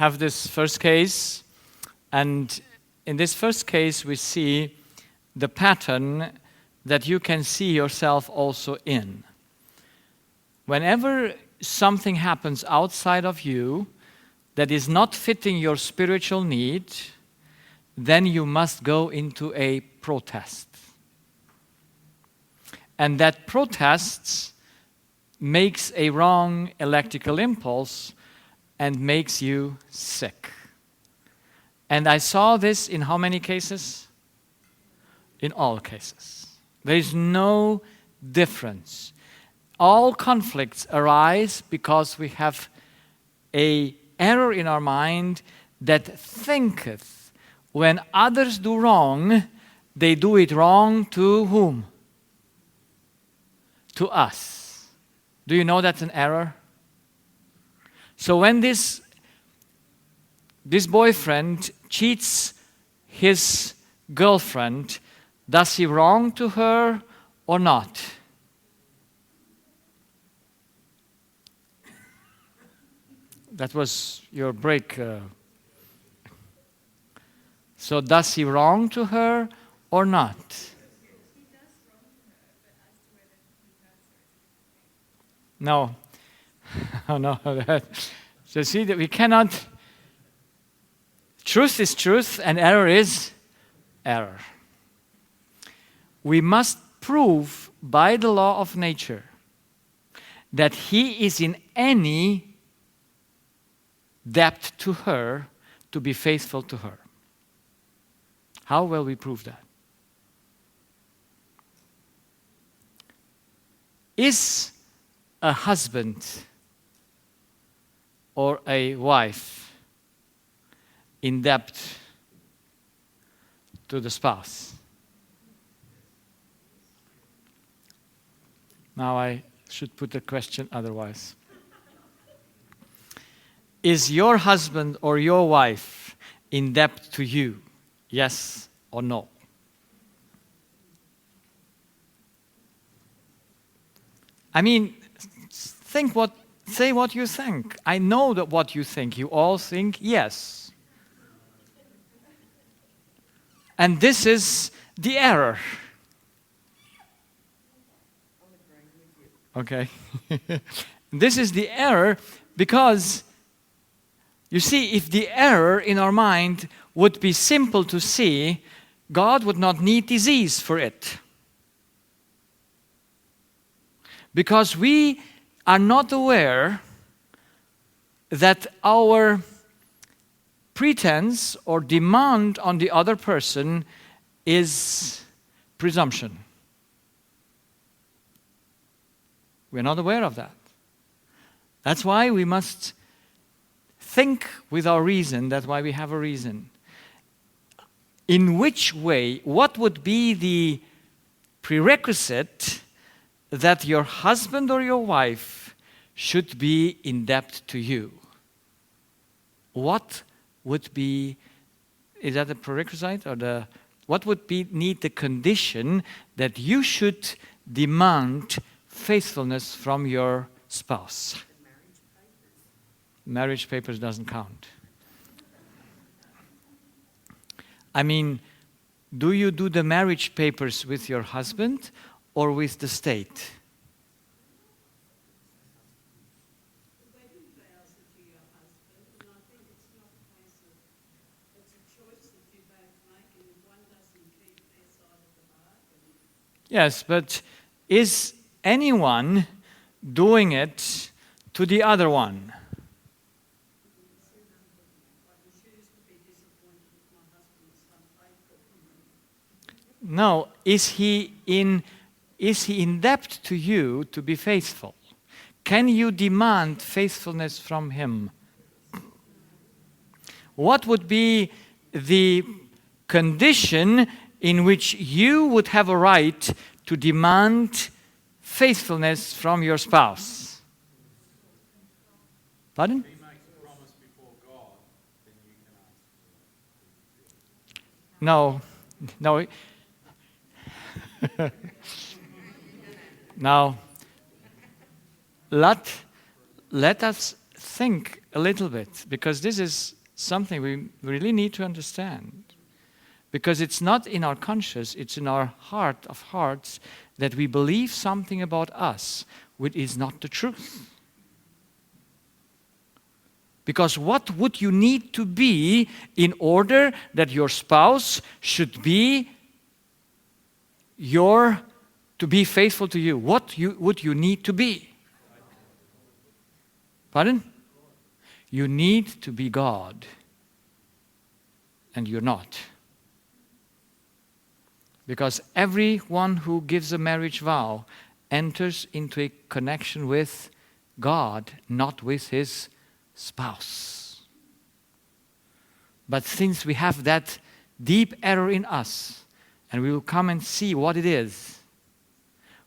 have this first case, and in this first case we see the pattern that you can see yourself also in. Whenever something happens outside of you that is not fitting your spiritual need, then you must go into a protest. And that protest makes a wrong electrical impulse and makes you sick. And I saw this in how many cases? In all cases. There is no difference. All conflicts arise because we have an error in our mind that thinketh when others do wrong, they do it wrong to whom? To us. Do you know that's an error? So when this boyfriend cheats his girlfriend, does he wrong to her or not? That was your break. So does he wrong to her or not? No. Oh, no. So see that we cannot. Truth is truth and error is error. We must prove by the law of nature that he is in any debt to her to be faithful to her. How will we prove that? Is a husband or a wife in debt to the spouse? Now I should put the question otherwise. Is your husband or your wife in debt to you? Yes or no? I mean, say what you think. I know that what you think. You all think yes. And this is the error. Okay. This is the error because, you see, if the error in our mind would be simple to see, God would not need disease for it. Because we are not aware that our pretense or demand on the other person is presumption. We're not aware of that. That's why we must think with our reason. That's why we have a reason. In which way, what would be the prerequisite that your husband or your wife should be in debt to you? What would be, is that a prerequisite or what would be need the condition that you should demand faithfulness from your spouse? Marriage papers doesn't count. I mean, do you do the marriage papers with your husband or with the state? The wedding vows are to your husband, and I think it's not a case of, it's a choice that you both make, and if one doesn't keep their side of the bargain. Yes, but is anyone doing it to the other one? No, is he in debt to you to be faithful? Can you demand faithfulness from him? What would be the condition in which you would have a right to demand faithfulness from your spouse? Pardon? If he makes a promise before God, then you can ask. No. Now, let us think a little bit, because this is something we really need to understand. Because it's not in our conscious, it's in our heart of hearts that we believe something about us which is not the truth. Because what would you need to be in order that your spouse should be to be faithful to you? What would you need to be? Pardon? You need to be God. And you're not. Because everyone who gives a marriage vow enters into a connection with God, not with his spouse. But since we have that deep error in us, and we will come and see what it is,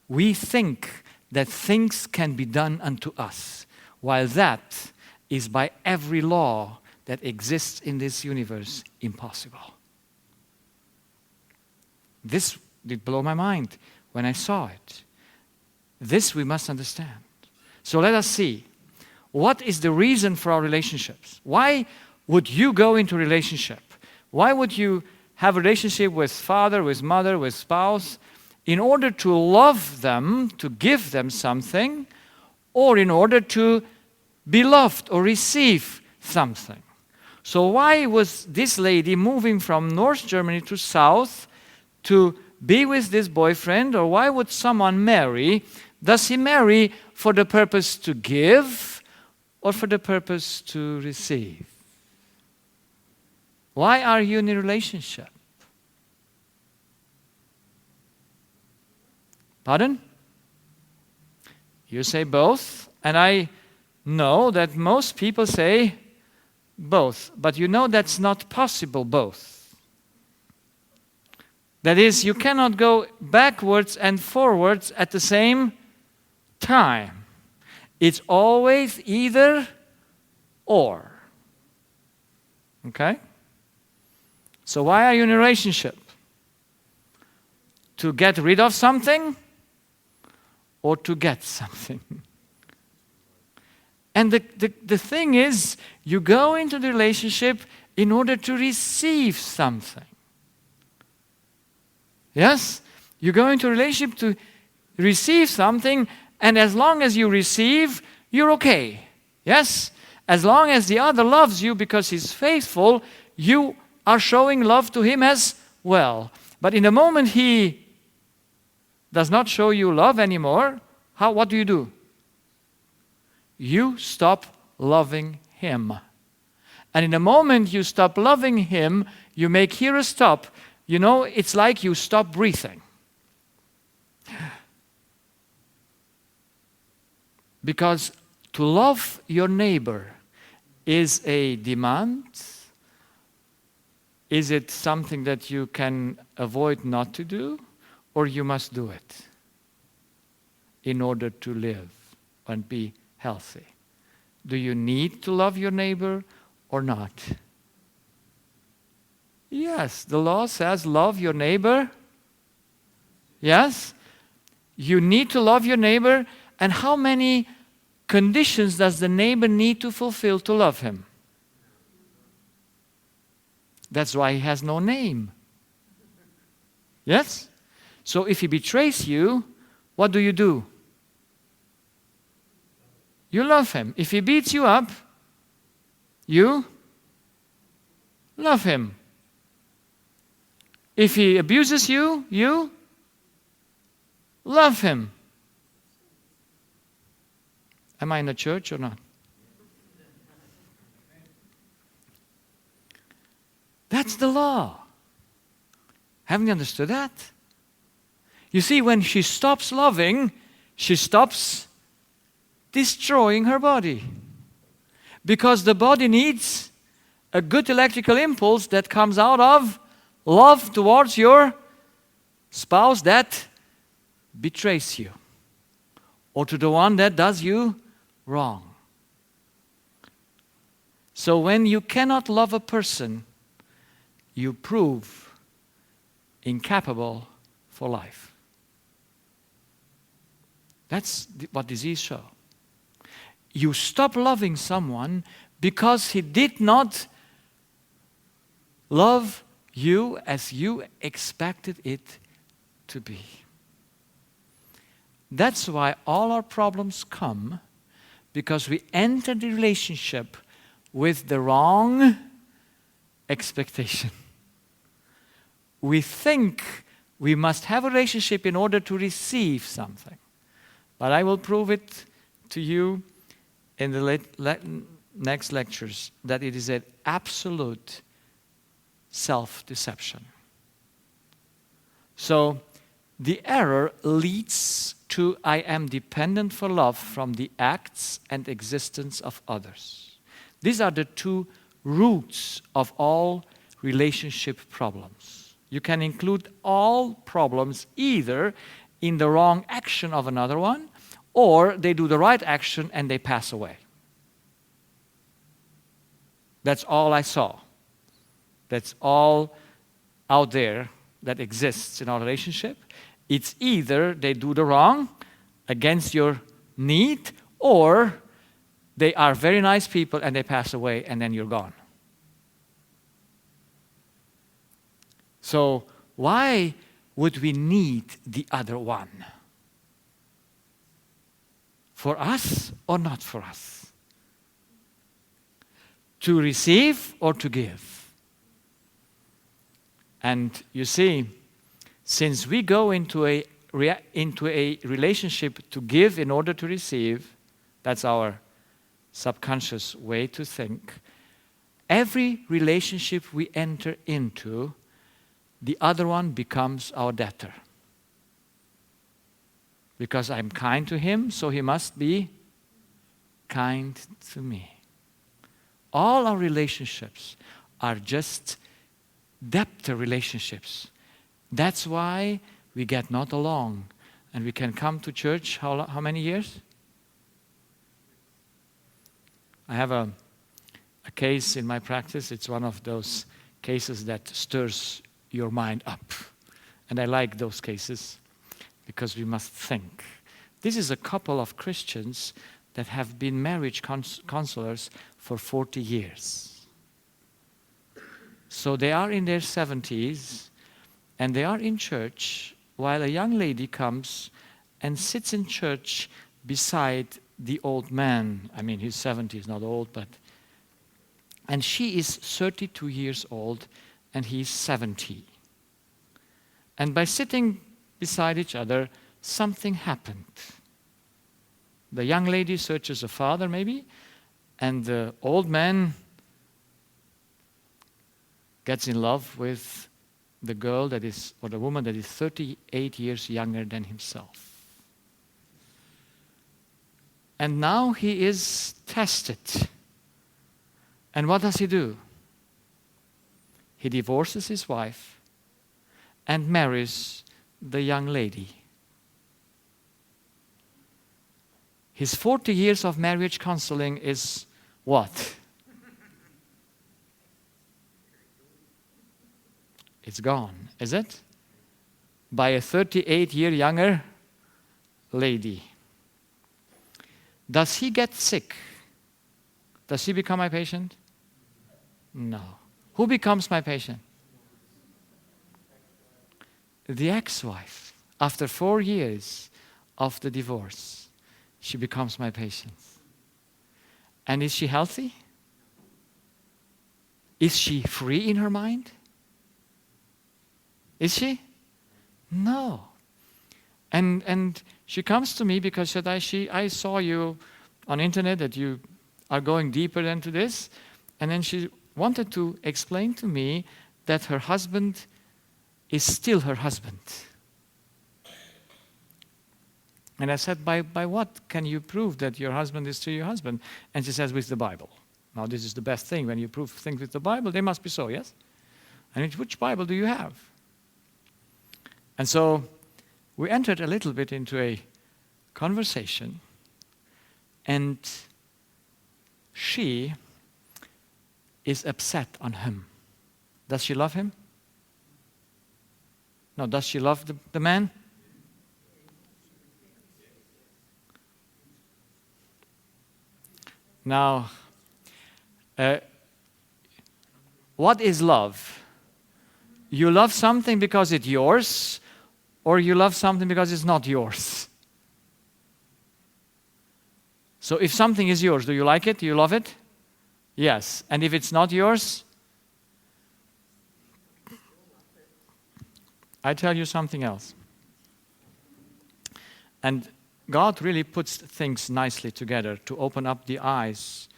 we think that things can be done unto us, while that is by every law that exists in this universe impossible. This did blow my mind when I saw it. This we must understand. So let us see. What is the reason for our relationships? Why would you go into a relationship? Why would you have a relationship with father, with mother, with spouse? In order to love them, to give them something, or in order to be loved or receive something. So why was this lady moving from North Germany to South to be with this boyfriend? Or why would someone marry? Does he marry for the purpose to give or for the purpose to receive? Why are you in a relationship? Pardon? You say both, and I know that most people say both, but you know that's not possible both. That is, you cannot go backwards and forwards at the same time. It's always either or. Okay? So why are you in a relationship? To get rid of something or to get something? And the thing is, you go into the relationship in order to receive something. Yes? You go into a relationship to receive something, and as long as you receive, you're okay. Yes? As long as the other loves you because he's faithful, you are showing love to him as well. But in the moment he does not show you love anymore, what do? You stop loving him. And in the moment you stop loving him, you make here a stop. You know, it's like you stop breathing. Because to love your neighbor is a demand. Is it something that you can avoid not to do? Or you must do it in order to live and be healthy? Do you need to love your neighbor or not? Yes, the law says love your neighbor. Yes? You need to love your neighbor. And how many conditions does the neighbor need to fulfill to love him? That's why he has no name. Yes? So if he betrays you, what do? You love him. If he beats you up, you love him. If he abuses you, you love him. Am I in a church or not? That's the law. Haven't you understood that? You see, when she stops loving, she stops destroying her body. Because the body needs a good electrical impulse that comes out of love towards your spouse that betrays you, or to the one that does you wrong. So when you cannot love a person, you prove incapable for life. That's what disease shows. you stop loving someone because he did not love you as you expected it to be. That's why all our problems come, because we enter the relationship with the wrong expectation. We think we must have a relationship in order to receive something. But I will prove it to you in the next lectures that it is an absolute self-deception. So the error leads to I am dependent for love from the acts and existence of others. These are the two roots of all relationship problems. You can include all problems either in the wrong action of another one, or they do the right action and they pass away. That's all I saw. That's all out there that exists in our relationship. It's either they do the wrong against your need, or they are very nice people and they pass away and then you're gone. So why would we need the other one? For us or not for us? To receive or to give? And you see, since we go into a relationship to give in order to receive, that's our subconscious way to think, every relationship we enter into, the other one becomes our debtor. Because I'm kind to him, so he must be kind to me. All our relationships are just debtor relationships. That's why we get not along. And we can come to church, how many years? I have a case in my practice. It's one of those cases that stirs your mind up. And I like those cases because we must think. This is a couple of Christians that have been marriage counselors for 40 years. So they are in their 70s and they are in church while a young lady comes and sits in church beside the old man. I mean, he's 70, he's not old, but... And she is 32 years old and he's 70. And by sitting beside each other, something happened. The young lady searches a father, maybe, and the old man gets in love with the girl that is, or the woman that is 38 years younger than himself. And now he is tested. And what does he do? He divorces his wife and marries the young lady. His 40 years of marriage counseling is what? It's gone, is it? By a 38-year younger lady. Does he get sick? Does he become my patient? No. Who becomes my patient? The ex-wife. After 4 years of the divorce, she becomes my patient. And is she healthy? Is she free in her mind? Is she? No. And she comes to me because I saw you on internet that you are going deeper into this. And then she wanted to explain to me that her husband is still her husband. And I said, by what can you prove that your husband is still your husband? And she says, with the Bible. Now this is the best thing. When you prove things with the Bible, they must be so, yes? And which Bible do you have? And so we entered a little bit into a conversation, and she is upset on him. Does she love him? No, does she love the man? Now, what is love? You love something because it's yours, or you love something because it's not yours. So if something is yours, do you like it? Do you love it? Yes. And if it's not yours? I tell you something else. And God really puts things nicely together to open up the eyes,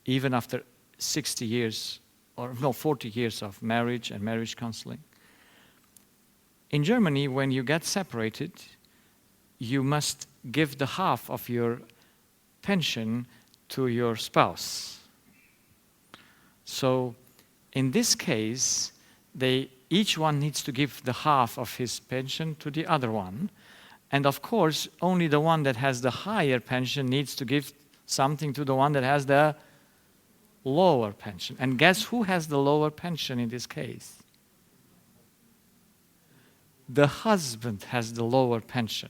even after 60 years, 40 years of marriage and marriage counseling. In Germany, when you get separated, you must give the half of your pension to your spouse. So, in this case, each one needs to give the half of his pension to the other one. And of course, only the one that has the higher pension needs to give something to the one that has the lower pension. And guess who has the lower pension in this case? The husband has the lower pension.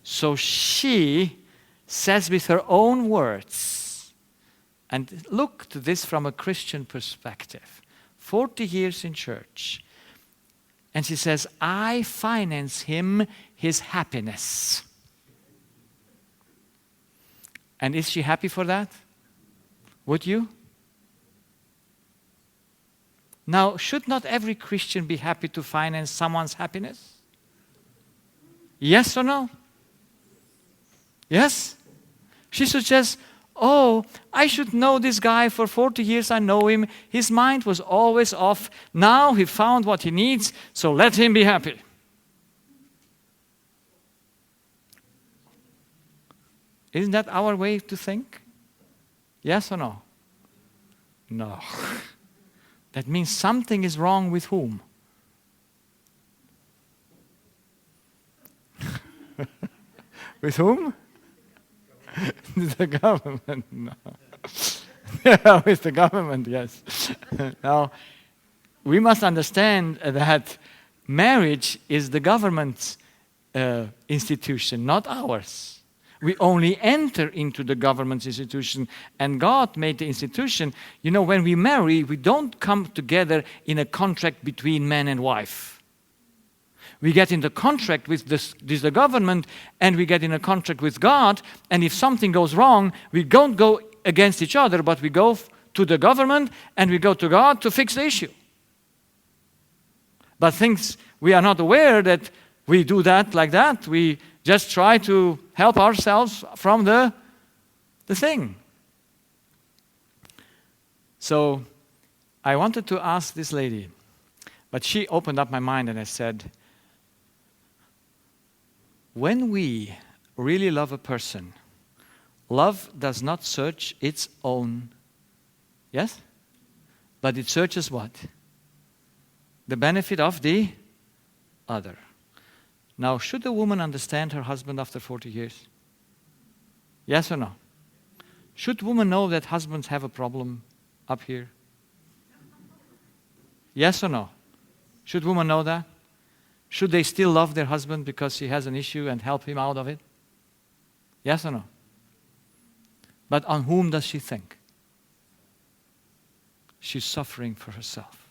So she says with her own words, and look to this from a Christian perspective, 40 years in church, and she says, I finance him his happiness. And is she happy for that? Would you? Now, should not every Christian be happy to finance someone's happiness? Yes or no? Yes? She suggests, oh, I should know this guy for 40 years. I know him. His mind was always off. Now he found what he needs, so let him be happy. Isn't that our way to think? Yes or no? No. That means something is wrong with whom? With whom? The government. No. Yeah, with the government, yes. Now, we must understand that marriage is the government's institution, not ours. We only enter into the government's institution, and God made the institution. You know, when we marry, we don't come together in a contract between man and wife. We get in the contract with the government, and we get in a contract with God, and if something goes wrong, we don't go against each other, but we go to the government, and we go to God to fix the issue. But things we are not aware that we do that like that. We just try to help ourselves from the thing. So I wanted to ask this lady, but she opened up my mind, and I said, when we really love a person, love does not search its own, yes? But it searches what? The benefit of the other. Now, should a woman understand her husband after 40 years? Yes or no? Should women know that husbands have a problem up here? Yes or no? Should women know that? Should they still love their husband because he has an issue and help him out of it? Yes or no? But on whom does she think? She's suffering for herself.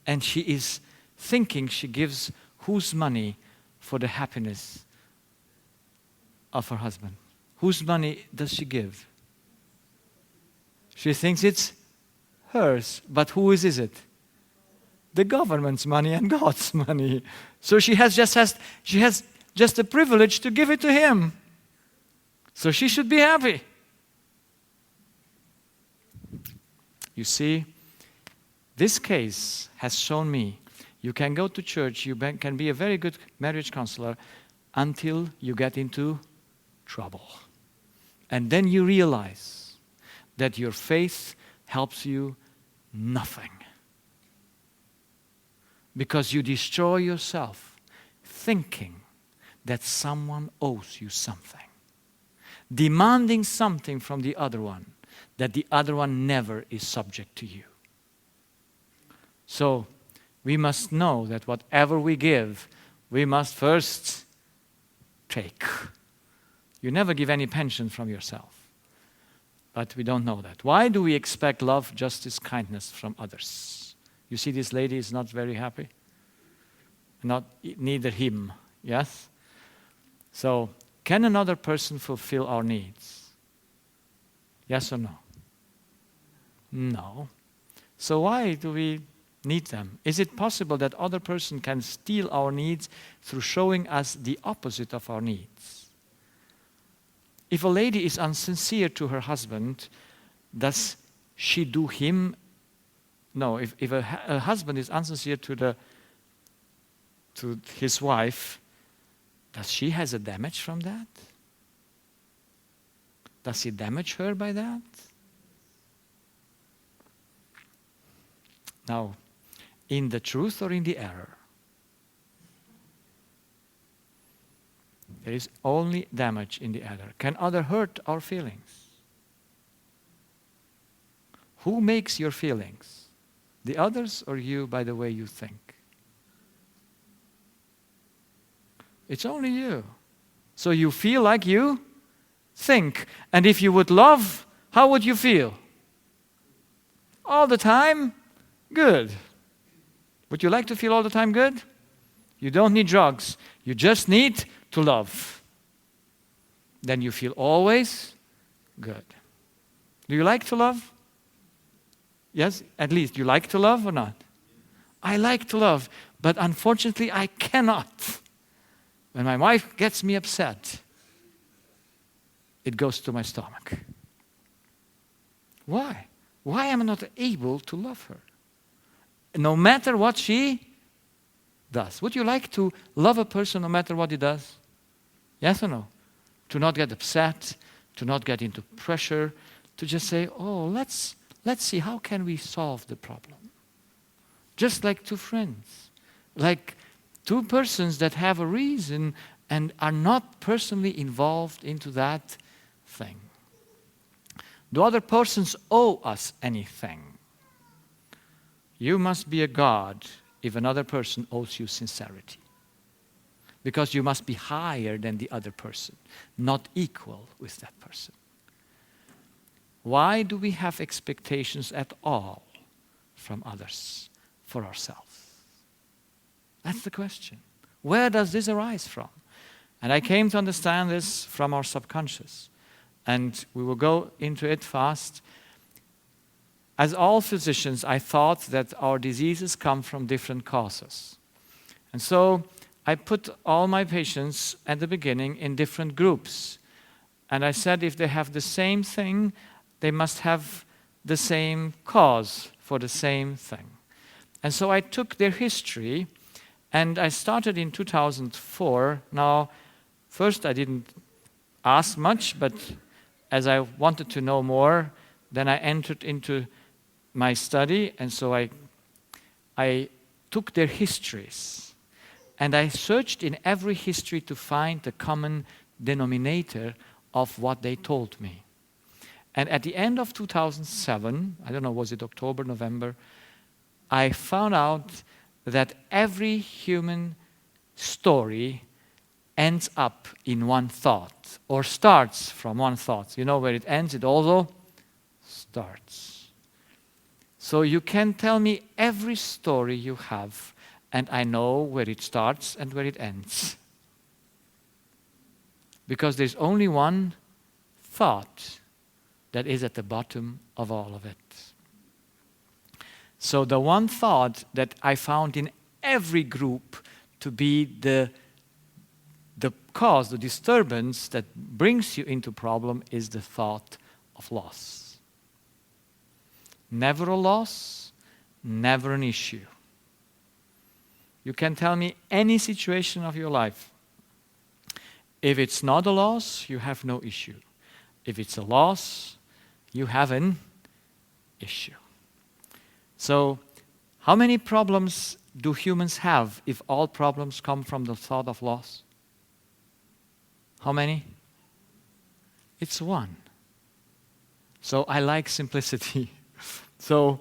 And she is thinking she gives whose money for the happiness of her husband? Whose money does she give? She thinks it's hers, but whose is it? The government's money and God's money. So she has just the privilege to give it to him. So she should be happy. You see, this case has shown me you can go to church, you can be a very good marriage counselor until you get into trouble. And then you realize that your faith helps you nothing. Because you destroy yourself thinking that someone owes you something. Demanding something from the other one that the other one never is subject to you. So, we must know that whatever we give, we must first take. You never give any pension from yourself. But we don't know that. Why do we expect love, justice, kindness from others? You see, this lady is not very happy. Neither him. Yes? So, can another person fulfill our needs? Yes or no? No. So why do we need them? Is it possible that other person can steal our needs through showing us the opposite of our needs? If a lady is insincere to her husband, does she do him? No, if a husband is insincere to his wife, does she has a damage from that? Does he damage her by that? Now, in the truth or in the error? There is only damage in the error. Can other hurt our feelings? Who makes your feelings? The others or you by the way you think? It's only you. So you feel like you think. And if you would love, how would you feel? All the time, good. Would you like to feel all the time good? You don't need drugs. You just need to love. Then you feel always good. Do you like to love? Yes, at least. You like to love or not? I like to love, but unfortunately I cannot. When my wife gets me upset, it goes to my stomach. Why? Why am I not able to love her? No matter what she does. Would you like to love a person no matter what he does? Yes or no? To not get upset, to not get into pressure, to just say, oh, let's see, how can we solve the problem? Just like two friends. Like two persons that have a reason and are not personally involved into that thing. Do other persons owe us anything? You must be a God if another person owes you sincerity. Because you must be higher than the other person, not equal with that person. Why do we have expectations at all from others for ourselves? That's the question. Where does this arise from? And I came to understand this from our subconscious. And we will go into it fast. As all physicians, I thought that our diseases come from different causes. And so I put all my patients at the beginning in different groups. And I said if they have the same thing, they must have the same cause for the same thing. And so I took their history, and I started in 2004. Now, first I didn't ask much, but as I wanted to know more, then I entered into my study, and so I took their histories. And I searched in every history to find the common denominator of what they told me. And at the end of 2007, I don't know, was it October, November, I found out that every human story ends up in one thought, or starts from one thought. You know where it ends? It also starts. So you can tell me every story you have, and I know where it starts and where it ends. Because there's only one thought that is at the bottom of all of it. So the one thought that I found in every group to be the cause, the disturbance that brings you into problem is the thought of loss. Never a loss, never an issue. You can tell me any situation of your life. If it's not a loss, you have no issue. If it's a loss, you have an issue. So, how many problems do humans have if all problems come from the thought of loss? How many? It's one. So I like simplicity. So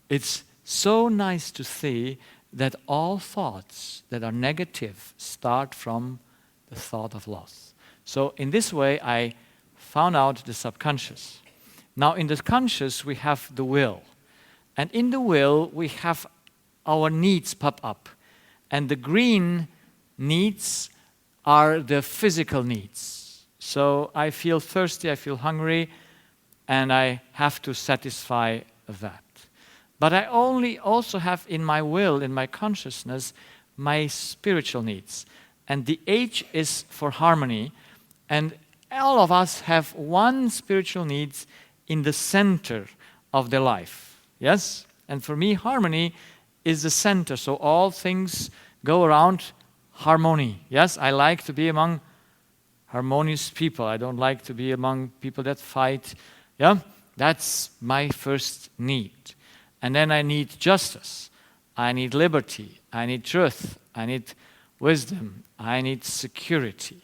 it's so nice to see that all thoughts that are negative start from the thought of loss. So in this way, I found out the subconscious. Now in the conscious we have the will. And in the will we have our needs pop up. And the green needs are the physical needs. So I feel thirsty, I feel hungry, and I have to satisfy that. But I only also have in my will, in my consciousness, my spiritual needs. And the H is for harmony. And all of us have one spiritual needs in the center of their life. Yes? And for me, harmony is the center. So all things go around harmony. Yes? I like to be among harmonious people. I don't like to be among people that fight. Yeah? That's my first need. And then I need justice. I need liberty. I need truth. I need wisdom. I need security.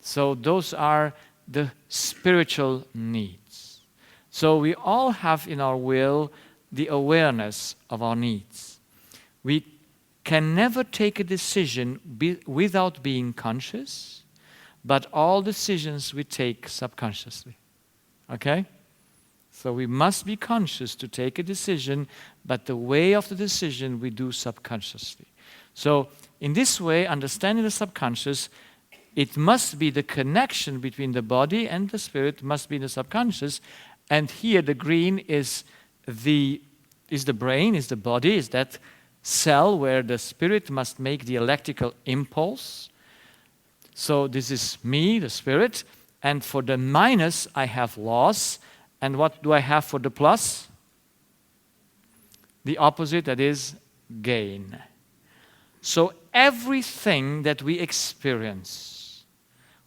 So those are the spiritual needs. So we all have in our will the awareness of our needs. We can never take a decision without being conscious, but all decisions we take subconsciously. Okay? So we must be conscious to take a decision, but the way of the decision we do subconsciously. So in this way, understanding the subconscious, it must be the connection between the body and the spirit must be in the subconscious. And here the green is the brain, is the body, is that cell where the spirit must make the electrical impulse. So this is me, the spirit. And for the minus, I have loss. And what do I have for the plus? The opposite, that is gain. So everything that we experience,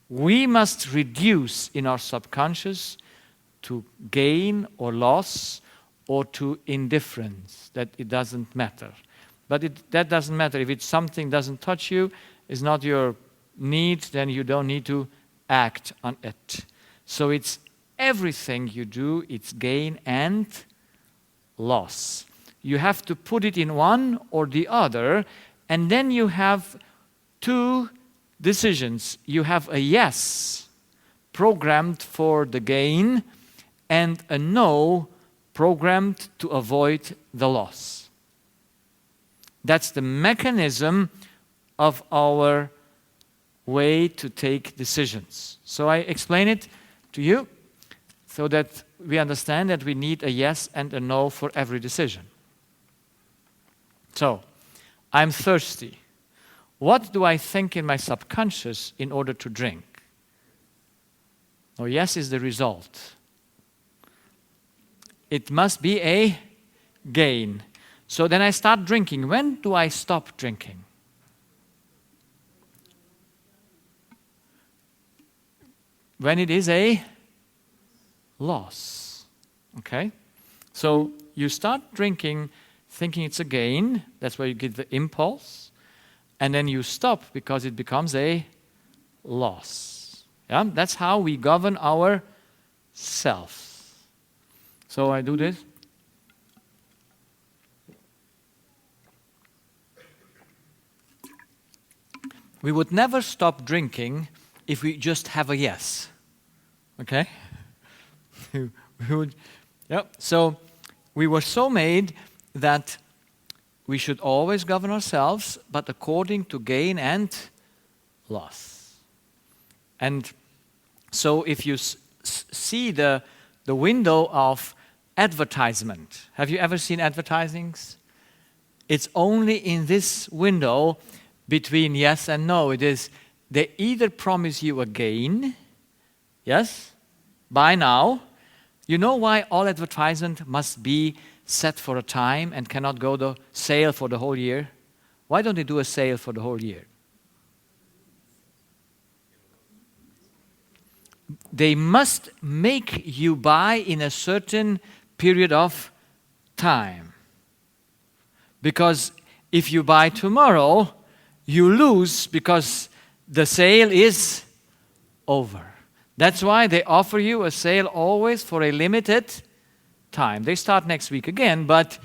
we must reduce in our subconscious to gain or loss or to indifference, that it doesn't matter. But that doesn't matter. If it's something doesn't touch you, is not your need, then you don't need to act on it. So it's everything you do, it's gain and loss. You have to put it in one or the other, and then you have two decisions. You have a yes programmed for the gain and a no programmed to avoid the loss. That's the mechanism of our way to take decisions. So I explain it to you so that we understand that we need a yes and a no for every decision. So, I'm thirsty. What do I think in my subconscious in order to drink? Oh, yes is the result. It must be a gain. So then I start drinking. When do I stop drinking? When it is a loss. Okay? So you start drinking thinking it's a gain. That's where you get the impulse. And then you stop because it becomes a loss. Yeah? That's how we govern our self. So I do this. We would never stop drinking if we just have a yes. Okay? So we were so made that we should always govern ourselves, but according to gain and loss. And so if you see the window of advertisement, have you ever seen advertisings? It's only in this window between yes and no. It is, they either promise you a gain, yes, buy now. You know why all advertisement must be set for a time and cannot go to sale for the whole year? Why don't they do a sale for the whole year? They must make you buy in a certain period of time. Because if you buy tomorrow, you lose because the sale is over. That's why they offer you a sale always for a limited time. They start next week again, but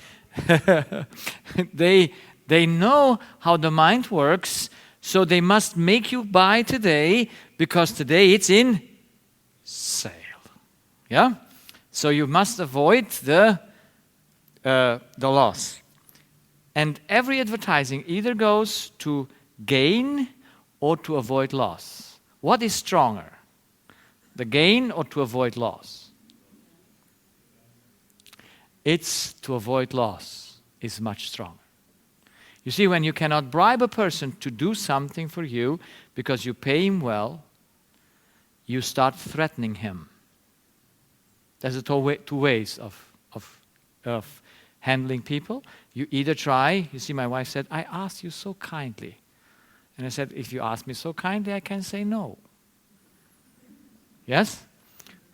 they know how the mind works, so they must make you buy today because today it's in sale. Yeah? So you must avoid the loss. And every advertising either goes to gain or to avoid loss. What is stronger? The gain or to avoid loss? It's to avoid loss is much stronger. You see, when you cannot bribe a person to do something for you because you pay him well, you start threatening him. There's two ways of handling people. You either try, you see, my wife said, I asked you so kindly. And I said, if you ask me so kindly, I can say no. Yes?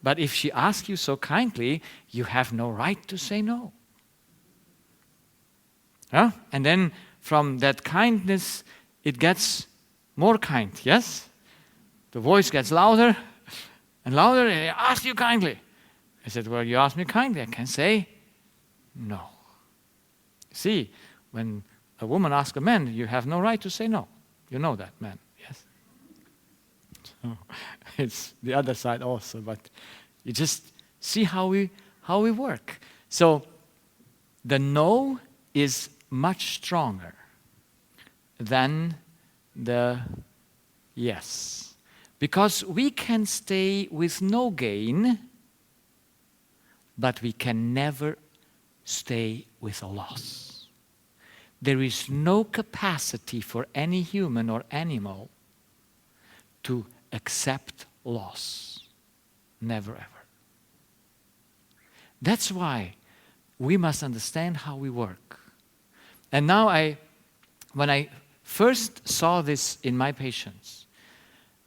But if she asks you so kindly, you have no right to say no. Huh? And then from that kindness, it gets more kind, yes? The voice gets louder and louder, and I asked you kindly. I said, well, you asked me kindly, I can say no. See, when a woman asks a man, you have no right to say no. You know that, man, yes? So it's the other side also, but you just see how we work. So the no is much stronger than the yes. Because we can stay with no gain, but we can never stay with a loss. There is no capacity for any human or animal to accept loss. Never ever. That's why we must understand how we work. And now when I first saw this in my patients,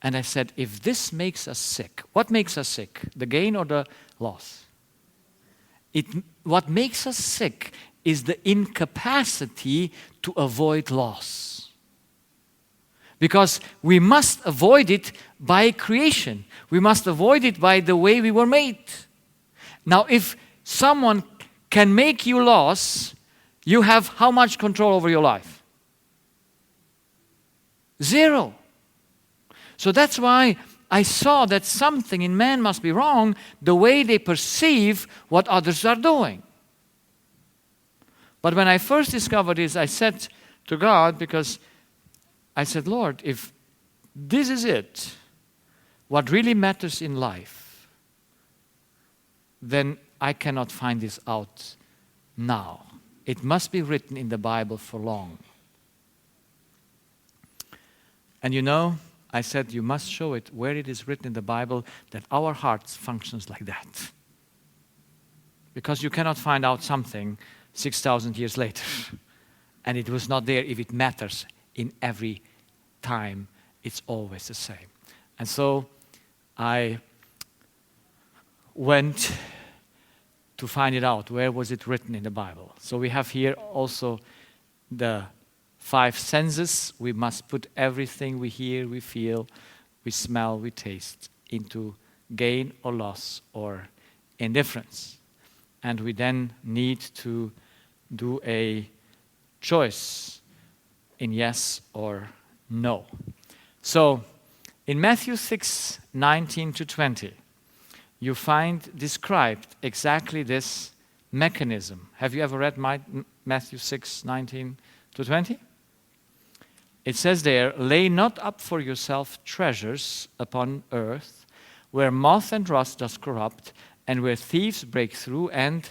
and I said, if this makes us sick, what makes us sick? The gain or the loss? What makes us sick is the incapacity to avoid loss. Because we must avoid it by creation. We must avoid it by the way we were made. Now, if someone can make you loss, you have how much control over your life? 0. So that's why I saw that something in man must be wrong, the way they perceive what others are doing. But when I first discovered this, I said to God, because I said, Lord, if this is it, what really matters in life, then I cannot find this out now. It must be written in the Bible for long. And you know, I said you must show it where it is written in the Bible that our hearts functions like that. Because you cannot find out something 6,000 years later. And it was not there if it matters in every time. It's always the same. And so I went to find it out. Where was it written in the Bible? So we have here also the 5 senses. We must put everything we hear, we feel, we smell, we taste into gain or loss or indifference. And we then need to do a choice in yes or no. So in Matthew 6:19-20, you find described exactly this mechanism. Have you ever read Matthew 6:19-20? It says there, lay not up for yourself treasures upon earth, where moth and rust does corrupt, and where thieves break through and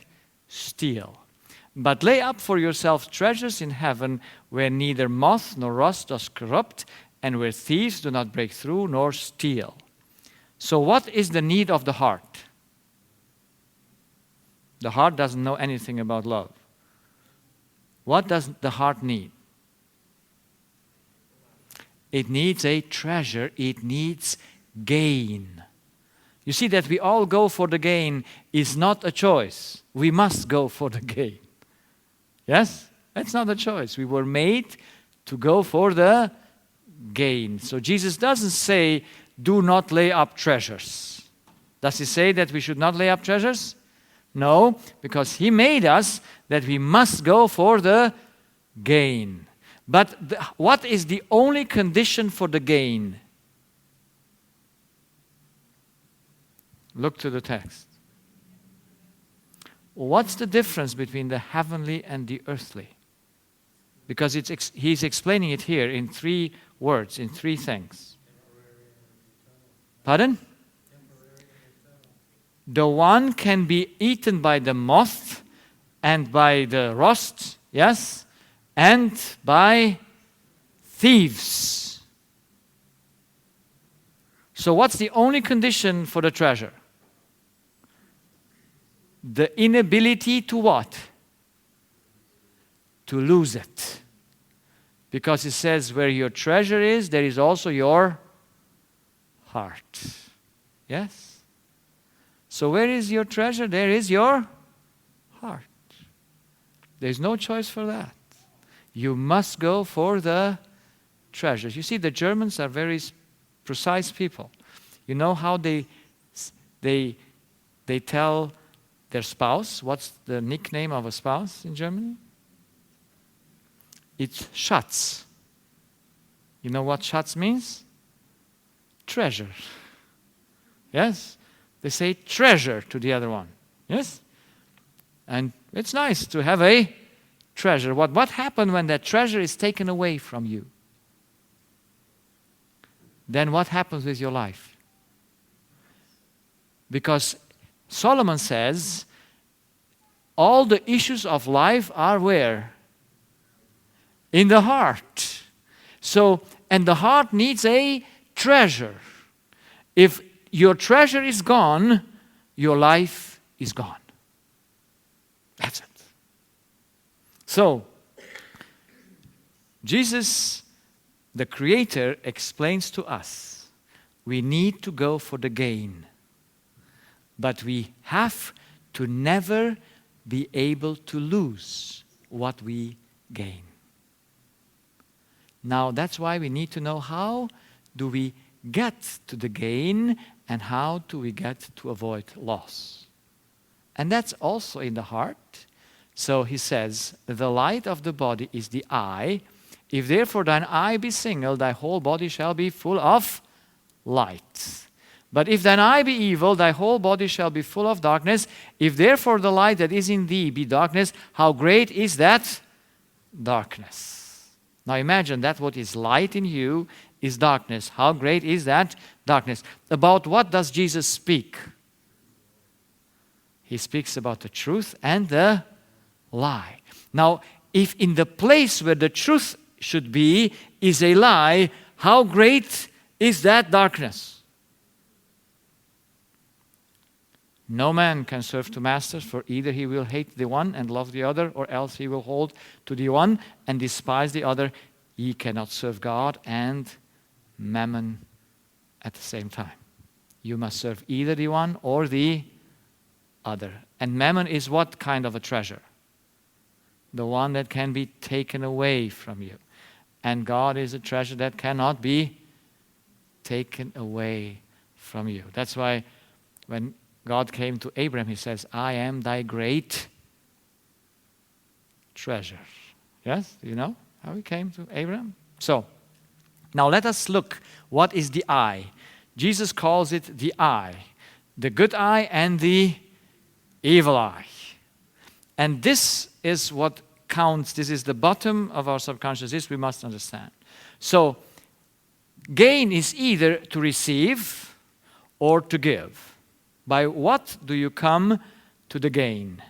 steal. But lay up for yourself treasures in heaven, where neither moth nor rust does corrupt, and where thieves do not break through nor steal. So what is the need of the heart? The heart doesn't know anything about love. What does the heart need? It needs a treasure. It needs gain. You see, that we all go for the gain is not a choice. We must go for the gain. Yes? That's not a choice. We were made to go for the gain. So Jesus doesn't say, do not lay up treasures. Does he say that we should not lay up treasures? No, because he made us that we must go for the gain. But what is the only condition for the gain? Look to the text. what's the difference between the heavenly and the earthly? Because he's explaining it here in 3 words, in 3 things. Pardon? The one can be eaten by the moth and by the rust, yes, and by thieves. So what's the only condition for the treasure? The inability to what? To lose it. Because it says where your treasure is, there is also your heart. Yes? So where is your treasure? There is your heart. There's no choice for that. You must go for the treasures. You see, the Germans are very precise people. You know how they tell their spouse, what's the nickname of a spouse in Germany? It's Schatz. You know what Schatz means? Treasure. Yes? They say treasure to the other one. Yes? And it's nice to have a treasure. What happens when that treasure is taken away from you? Then what happens with your life? Because Solomon says all the issues of life are where? In the heart. So, and the heart needs a treasure. If your treasure is gone, your life is gone. That's it. So, Jesus, the Creator, explains to us we need to go for the gain. But we have to never be able to lose what we gain. Now, that's why we need to know how do we get to the gain and how do we get to avoid loss. And that's also in the heart. So he says, the light of the body is the eye. If therefore thine eye be single, thy whole body shall be full of light. But if thine eye be evil, thy whole body shall be full of darkness. If therefore the light that is in thee be darkness, how great is that darkness? Now imagine that what is light in you is darkness. How great is that darkness? About what does Jesus speak? He speaks about the truth and the lie. Now, if in the place where the truth should be is a lie, how great is that darkness? No man can serve 2 masters, for either he will hate the one and love the other, or else he will hold to the one and despise the other. Ye cannot serve God and mammon at the same time. You must serve either the one or the other. And mammon is what kind of a treasure? The one that can be taken away from you. And God is a treasure that cannot be taken away from you. That's why when God came to Abraham, he says, I am thy great treasure. Yes? Do you know how he came to Abraham? So, now let us look. What is the eye? Jesus calls it the eye. The good eye and the evil eye. And this is what counts. This is the bottom of our subconscious. This we must understand. So, gain is either to receive or to give. By what do you come to the gain?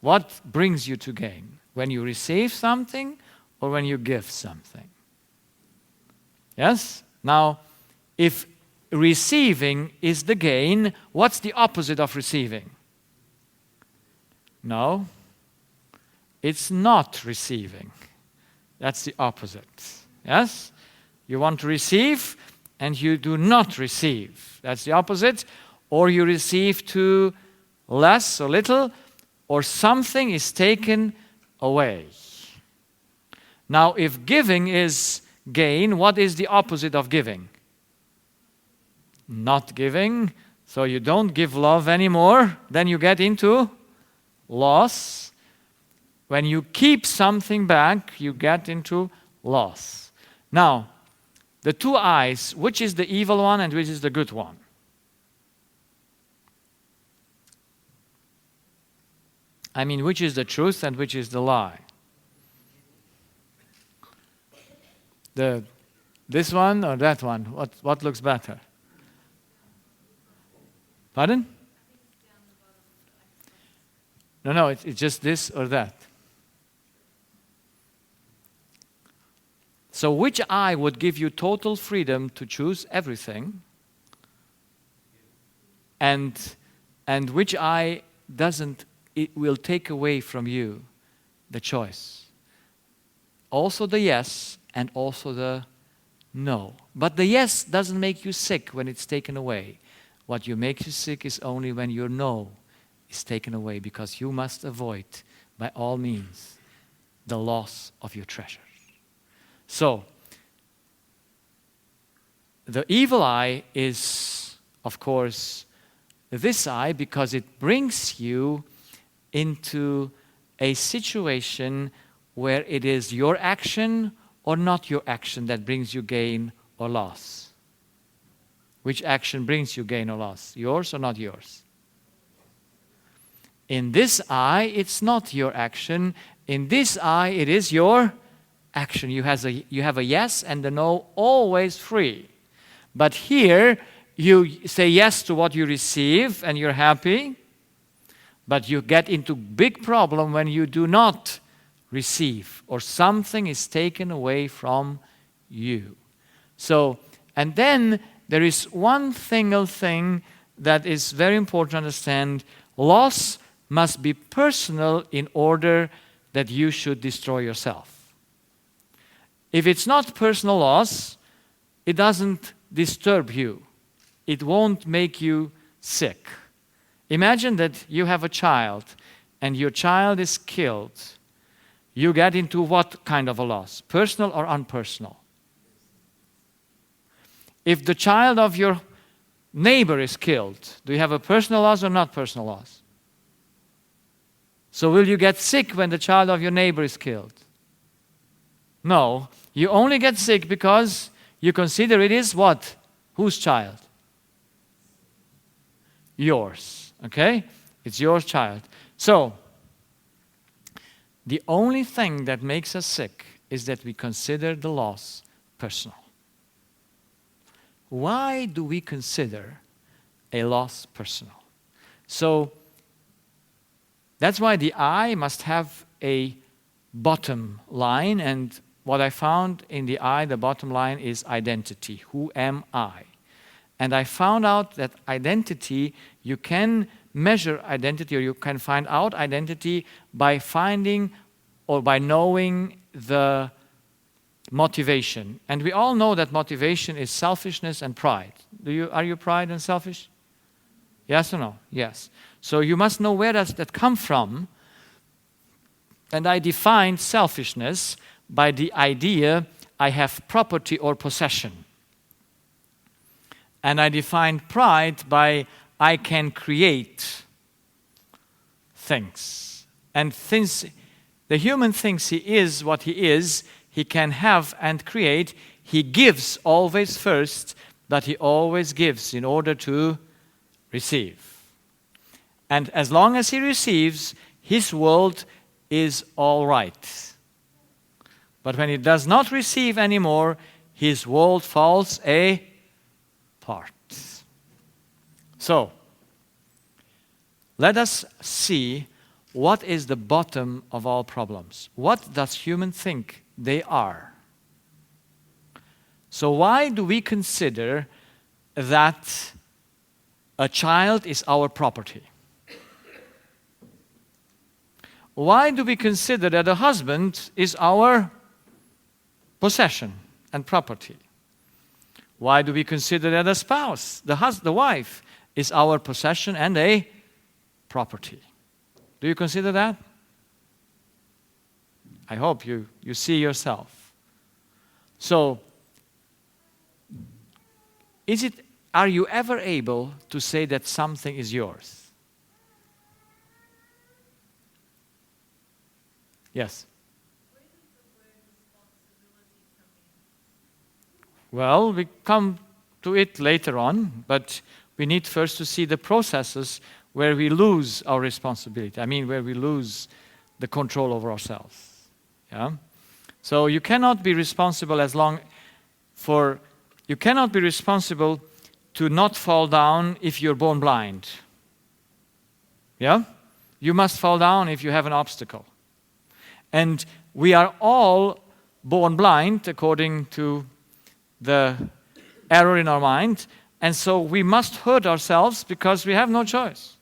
What brings you to gain? When you receive something or when you give something? Yes? Now, if receiving is the gain, what's the opposite of receiving? No, it's not receiving. That's the opposite. Yes? You want to receive and you do not receive. That's the opposite. Or you receive too less or little, or something is taken away. Now, if giving is gain, what is the opposite of giving? Not giving. So you don't give love anymore, then you get into loss. When you keep something back, you get into loss. Now, the 2 eyes, which is the evil one and which is the good one? I mean, which is the truth and which is the lie? This one or that one? What looks better? Pardon? No, it's just this or that. So which eye would give you total freedom to choose everything, and which eye doesn't, it will take away from you the choice. Also the yes and also the no. But the yes doesn't make you sick when it's taken away. What you makes you sick is only when your no is taken away, because you must avoid, by all means, the loss of your treasures. So, the evil eye is, of course, this eye, because it brings you into a situation where it is your action or not your action that brings you gain or loss. Which action brings you gain or loss? Yours or not yours? In this eye, it's not your action. In this eye, it is your action. You have a yes and a no always free. But here, you say yes to what you receive and you're happy. But you get into big problem when you do not receive or something is taken away from you. So, and then there is one single thing that is very important to understand. Loss must be personal in order that you should destroy yourself. If it's not personal loss, it doesn't disturb you. It won't make you sick. Imagine that you have a child and your child is killed. You get into what kind of a loss? Personal or unpersonal? If the child of your neighbor is killed, do you have a personal loss or not personal loss? So will you get sick when the child of your neighbor is killed? No. You only get sick because you consider it is what? Whose child? Yours. Okay? It's your child. So, the only thing that makes us sick is that we consider the loss personal. Why do we consider a loss personal? So, that's why the eye must have a bottom line, and what I found in the eye, the bottom line is identity. Who am I? And I found out that identity, you can measure identity, or you can find out identity by finding or by knowing the motivation. And we all know that motivation is selfishness and pride. Are you pride and selfish? Yes or no? Yes. So you must know where does that come from. And I defined selfishness by the idea I have property or possession. And I defined pride by I can create things. And since the human thinks he is what he is, he can have and create, he gives always first, but he always gives in order to receive. And as long as he receives, his world is all right. But when he does not receive anymore, his world falls apart. So, let us see what is the bottom of all problems. What does human think they are? So why do we consider that a child is our property? Why do we consider that a husband is our possession and property? Why do we consider that a spouse, the wife, is our possession and a property? Do you consider that? I hope you see yourself. So, are you ever able to say that something is yours? Yes. Where does the word responsibility come in? Well, we come to it later on, but we need first to see the processes where we lose our responsibility. I mean, where we lose the control over ourselves. Yeah? So you cannot be responsible you cannot be responsible to not fall down if you're born blind. Yeah? You must fall down if you have an obstacle. And we are all born blind according to the error in our mind. And so we must hurt ourselves because we have no choice.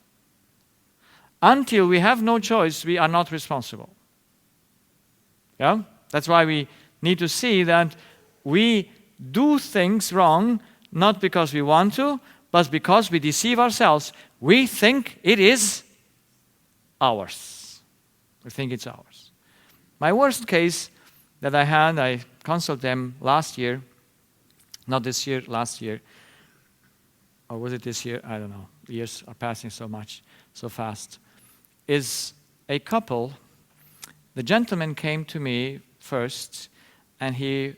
Until we have no choice, we are not responsible. Yeah? That's why we need to see that we do things wrong, not because we want to, but because we deceive ourselves. We think it is ours. We think it's ours. My worst case that I had, I consulted them last year, not this year, last year. Or was it this year? I don't know. Years are passing so fast. Is a couple. The gentleman came to me first, and he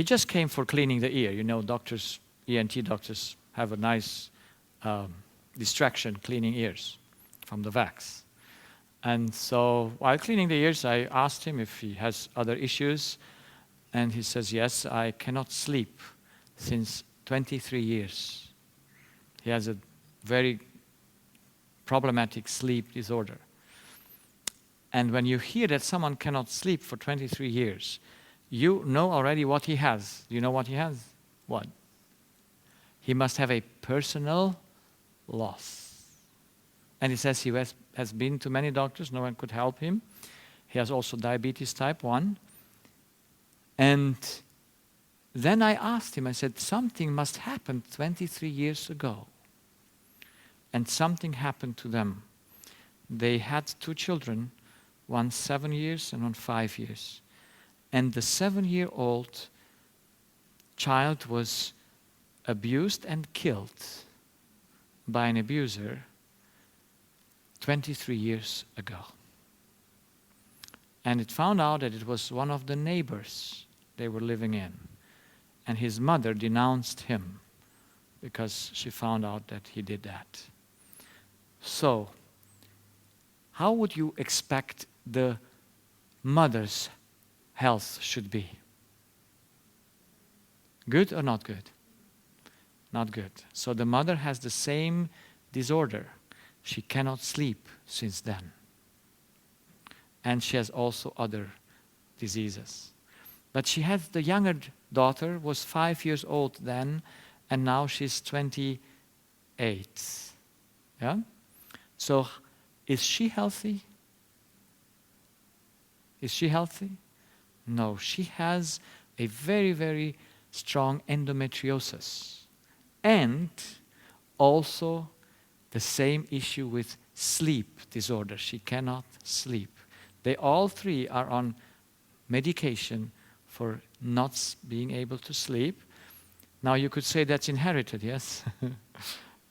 just came for cleaning the ear. You know, doctors, ENT doctors, have a nice distraction cleaning ears from the wax. And so while cleaning the ears, I asked him if he has other issues, and he says, yes, I cannot sleep since 23 years. He has a very problematic sleep disorder. And when you hear that someone cannot sleep for 23 years, you know already what he has. Do you know what he has? What? He must have a personal loss. And he says he has been to many doctors, no one could help him. He has also diabetes type 1. And then I asked him, I said, something must happen 23 years ago. And something happened to them. They had 2 children, one 7 years and one 5 years. And the 7-year-old child was abused and killed by an abuser 23 years ago. And it found out that it was one of the neighbors they were living in. And his mother denounced him because she found out that he did that. So, how would you expect the mother's health should be? Good or not good? Not good. So the mother has the same disorder. She cannot sleep since then. And she has also other diseases. But she had the younger daughter, was 5 years old then, and now she's 28. Yeah? So, is she healthy? Is she healthy? No, she has a very, very strong endometriosis. And also the same issue with sleep disorder. She cannot sleep. They all 3 are on medication for not being able to sleep. Now you could say that's inherited, yes?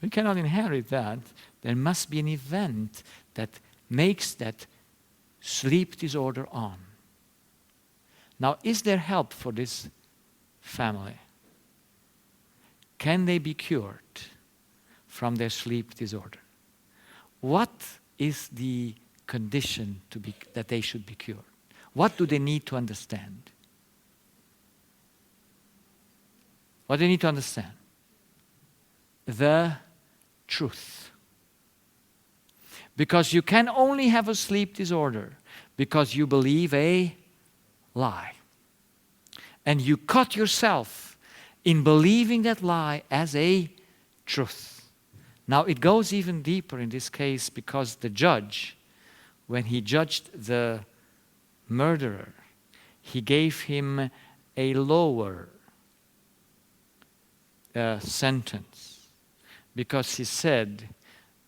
We cannot inherit that. There must be an event that makes that sleep disorder on. Now, is there help for this family? Can they be cured from their sleep disorder? What is the condition that they should be cured? What do they need to understand? What do they need to understand? The truth. Because you can only have a sleep disorder because you believe a lie. And you cut yourself in believing that lie as a truth. Now it goes even deeper in this case because the judge, when he judged the murderer, he gave him a lower sentence because he said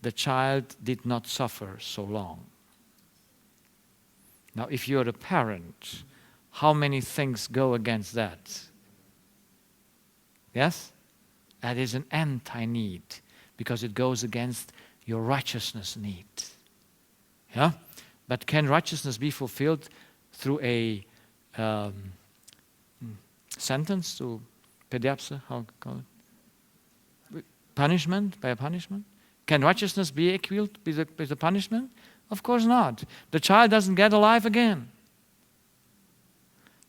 the child did not suffer so long. Now, if you're a parent, how many things go against that? Yes? That is an anti-need because it goes against your righteousness need. Yeah? But can righteousness be fulfilled through a sentence to pediapsa? How call it? Punishment? By a punishment? Can righteousness be equal with the punishment? Of course not. The child doesn't get alive again.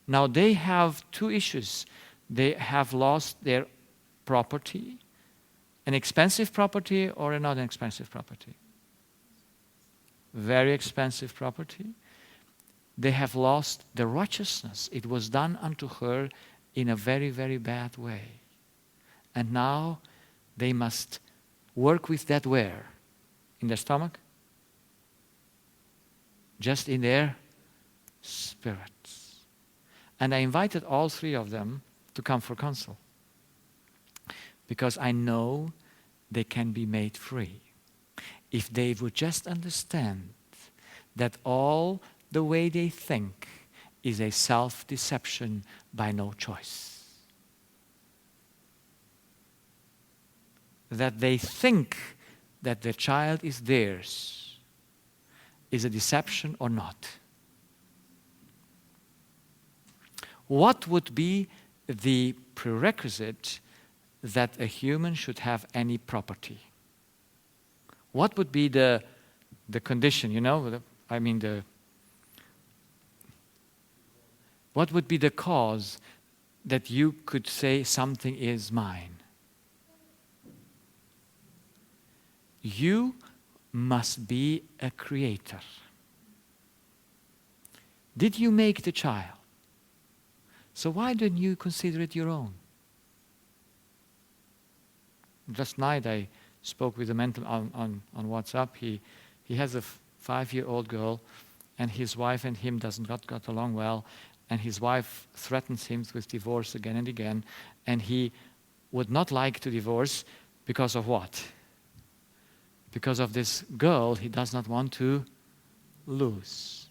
Now they have two issues. They have lost their property, an expensive property or a not an expensive property. Very expensive property. They have lost the righteousness. It was done unto her in a very, very bad way. And now they must work with that where? In their stomach? Just in their spirits. And I invited all three of them to come for counsel. Because I know they can be made free. If they would just understand that all the way they think is a self-deception by no choice. That they think that the child is theirs is a deception or not. What would be the prerequisite that a human should have any property? What would be the condition, what would be the cause that you could say something is mine? You must be a creator. Did you make the child? So why don't you consider it your own? Last night I spoke with a man on WhatsApp. He has a 5-year-old girl, and his wife and him doesn't got along well, and his wife threatens him with divorce again and again, and he would not like to divorce because of what? Because of this girl he does not want to lose.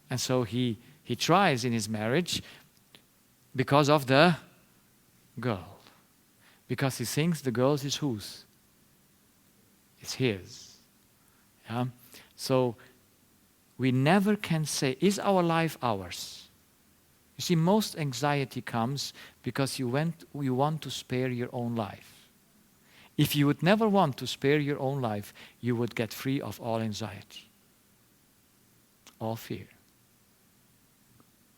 And so he tries in his marriage because of the girl. Because he thinks the girl is whose? It's his. Yeah? So we never can say, is our life ours? You see, most anxiety comes because you want to spare your own life. If you would never want to spare your own life, you would get free of all anxiety, all fear.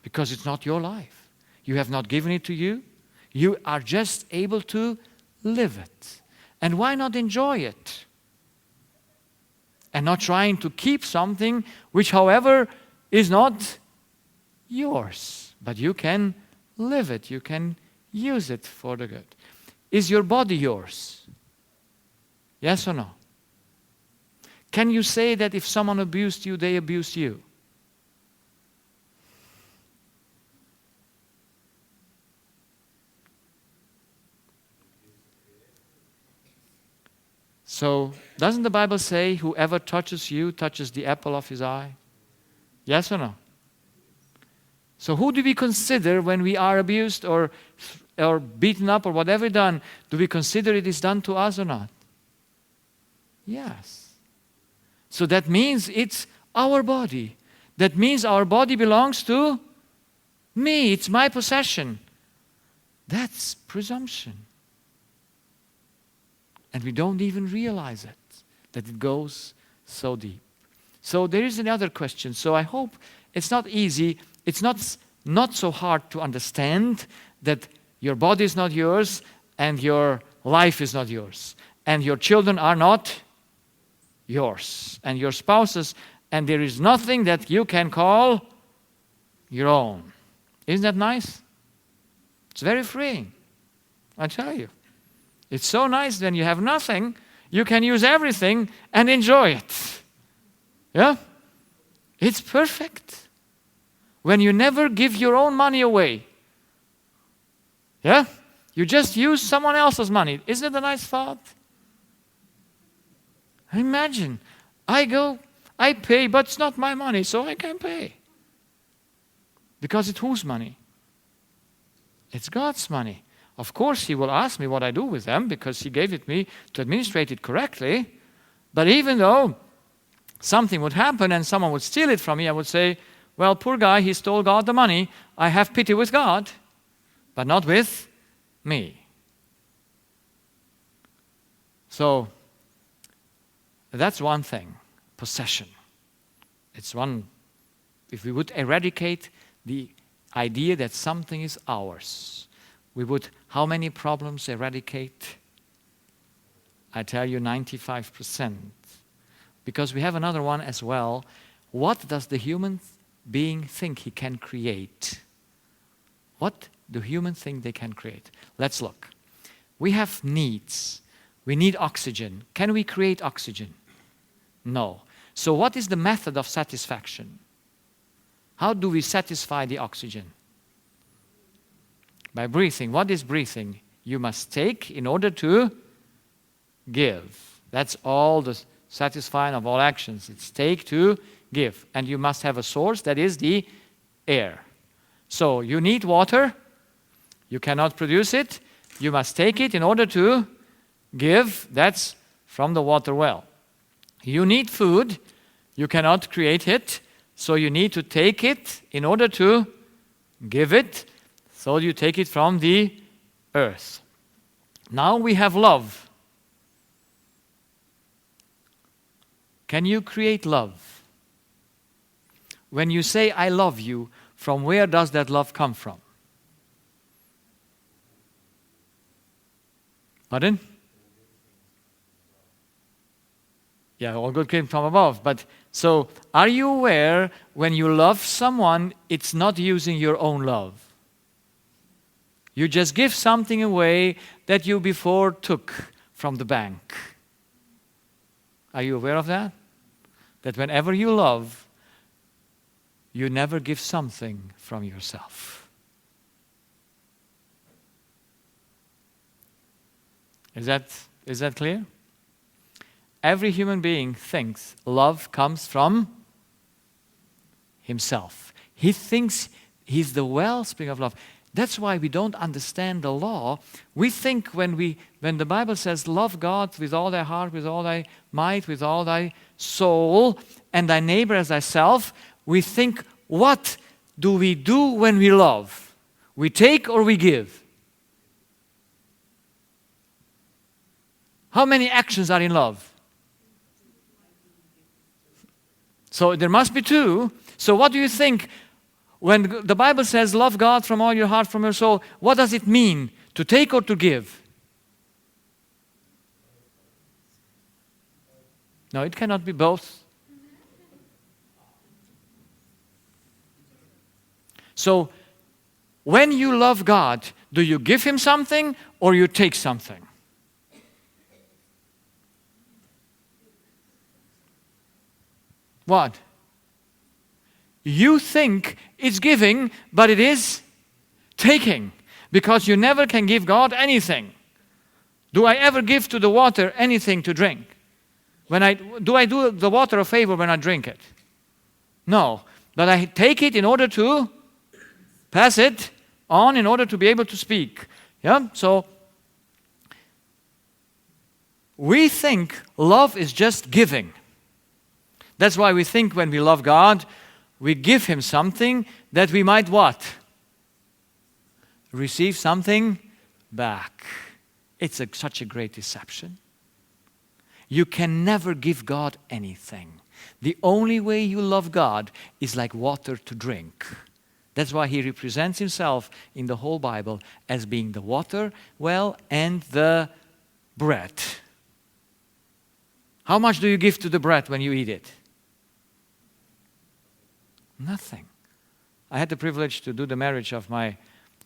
Because it's not your life. You have not given it to you. You are just able to live it. And why not enjoy it? And not trying to keep something which, however, is not yours. But you can live it. You can use it for the good. Is your body yours? Yes or no? Can you say that if someone abused you, they abused you? So, doesn't the Bible say, whoever touches you touches the apple of his eye? Yes or no? So who do we consider when we are abused or beaten up or whatever done? Do we consider it is done to us or not? Yes. So that means it's our body. That means our body belongs to me. It's my possession. That's presumption. And we don't even realize it, that it goes so deep. So there is another question. So I hope it's not easy. It's not so hard to understand that your body is not yours and your life is not yours. And your children are not yours. And your spouses, and there is nothing that you can call your own. Isn't that nice? It's very freeing, I tell you. It's so nice when you have nothing, you can use everything and enjoy it. Yeah? It's perfect. When you never give your own money away. Yeah? You just use someone else's money. Isn't it a nice thought? Imagine, I pay, but it's not my money, so I can pay. Because it's whose money? It's God's money. Of course, He will ask me what I do with them because He gave it me to administrate it correctly. But even though something would happen and someone would steal it from me, I would say, well, poor guy, he stole God the money. I have pity with God, but not with me. So That's one thing, possession. It's one, if we would eradicate the idea that something is ours, we would, how many problems eradicate? I tell you 95%. Because we have another one as well. What does the human being think he can create? What do humans think they can create? Let's look. We have needs. We need oxygen. Can we create oxygen? No. So what is the method of satisfaction? How do we satisfy the oxygen? By breathing. What is breathing? You must take in order to give. That's all the satisfying of all actions. It's take to give. And you must have a source, that is the air. So you need water. You cannot produce it. You must take it in order to give. That's from the water well. You need food. You cannot create it. So you need to take it in order to give it. So you take it from the earth. Now we have love. Can you create love? When you say, I love you, from where does that love come from? Pardon? Yeah, all good came from above. But so, are you aware when you love someone, it's not using your own love? You just give something away that you before took from the bank. Are you aware of that? That whenever you love, you never give something from yourself. Is that clear? Every human being thinks love comes from himself. He thinks he's the wellspring of love. That's why we don't understand the law. We think when the Bible says love God with all thy heart, with all thy might, with all thy soul, and thy neighbor as thyself, we think, what do we do when we love? We take or we give? How many actions are in love? So there must be two. So what do you think when the Bible says love God from all your heart, from your soul? What does it mean? To take or to give? No, it cannot be both. So when you love God, do you give Him something or you take something? What? You think it's giving, but it is taking. Because you never can give God anything. Do I ever give to the water anything to drink? Do I do the water a favor when I drink it? No. But I take it in order to pass it on in order to be able to speak. Yeah? So we think love is just giving. That's why we think when we love God, we give Him something that we might what? Receive something back. It's such a great deception. You can never give God anything. The only way you love God is like water to drink. That's why He represents Himself in the whole Bible as being the water well and the bread. How much do you give to the bread when you eat it? Nothing. I had the privilege to do the marriage of my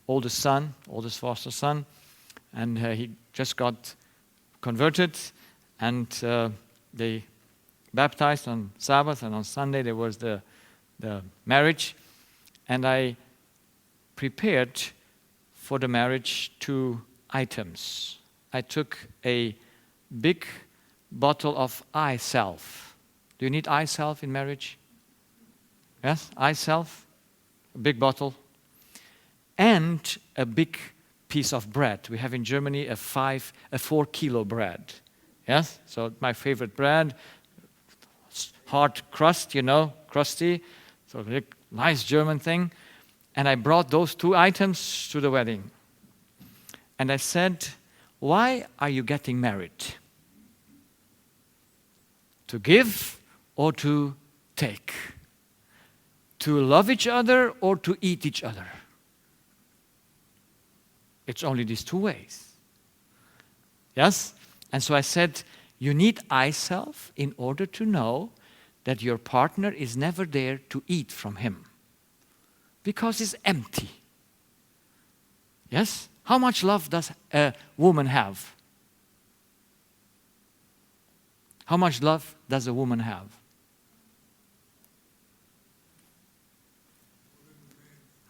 oldest foster son, and he just got converted, and they baptized on Sabbath, and on Sunday there was the marriage, and I prepared for the marriage 2 items. I took a big bottle of eye salve. Do you need eye salve in marriage? Yes, eye salve, a big bottle, and a big piece of bread. We have in Germany a 4-kilo bread. Yes, so my favorite bread, hard crust, crusty, so a nice German thing. And I brought those 2 items to the wedding. And I said, why are you getting married? To give or to take? To love each other or to eat each other? It's only these two ways. Yes? And so I said, you need I-self in order to know that your partner is never there to eat from him. Because it's empty. Yes? How much love does a woman have? How much love does a woman have?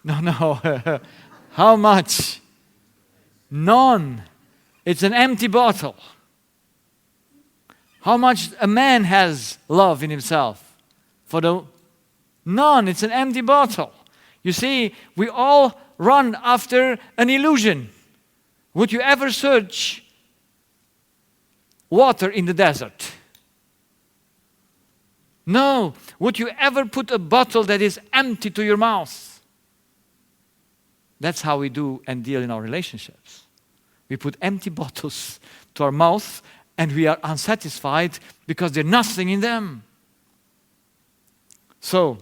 No. How much? None. It's an empty bottle. How much a man has love in himself? None. It's an empty bottle. You see, we all run after an illusion. Would you ever search water in the desert? No. Would you ever put a bottle that is empty to your mouth? That's how we do and deal in our relationships. We put empty bottles to our mouth and we are unsatisfied because there's nothing in them. So,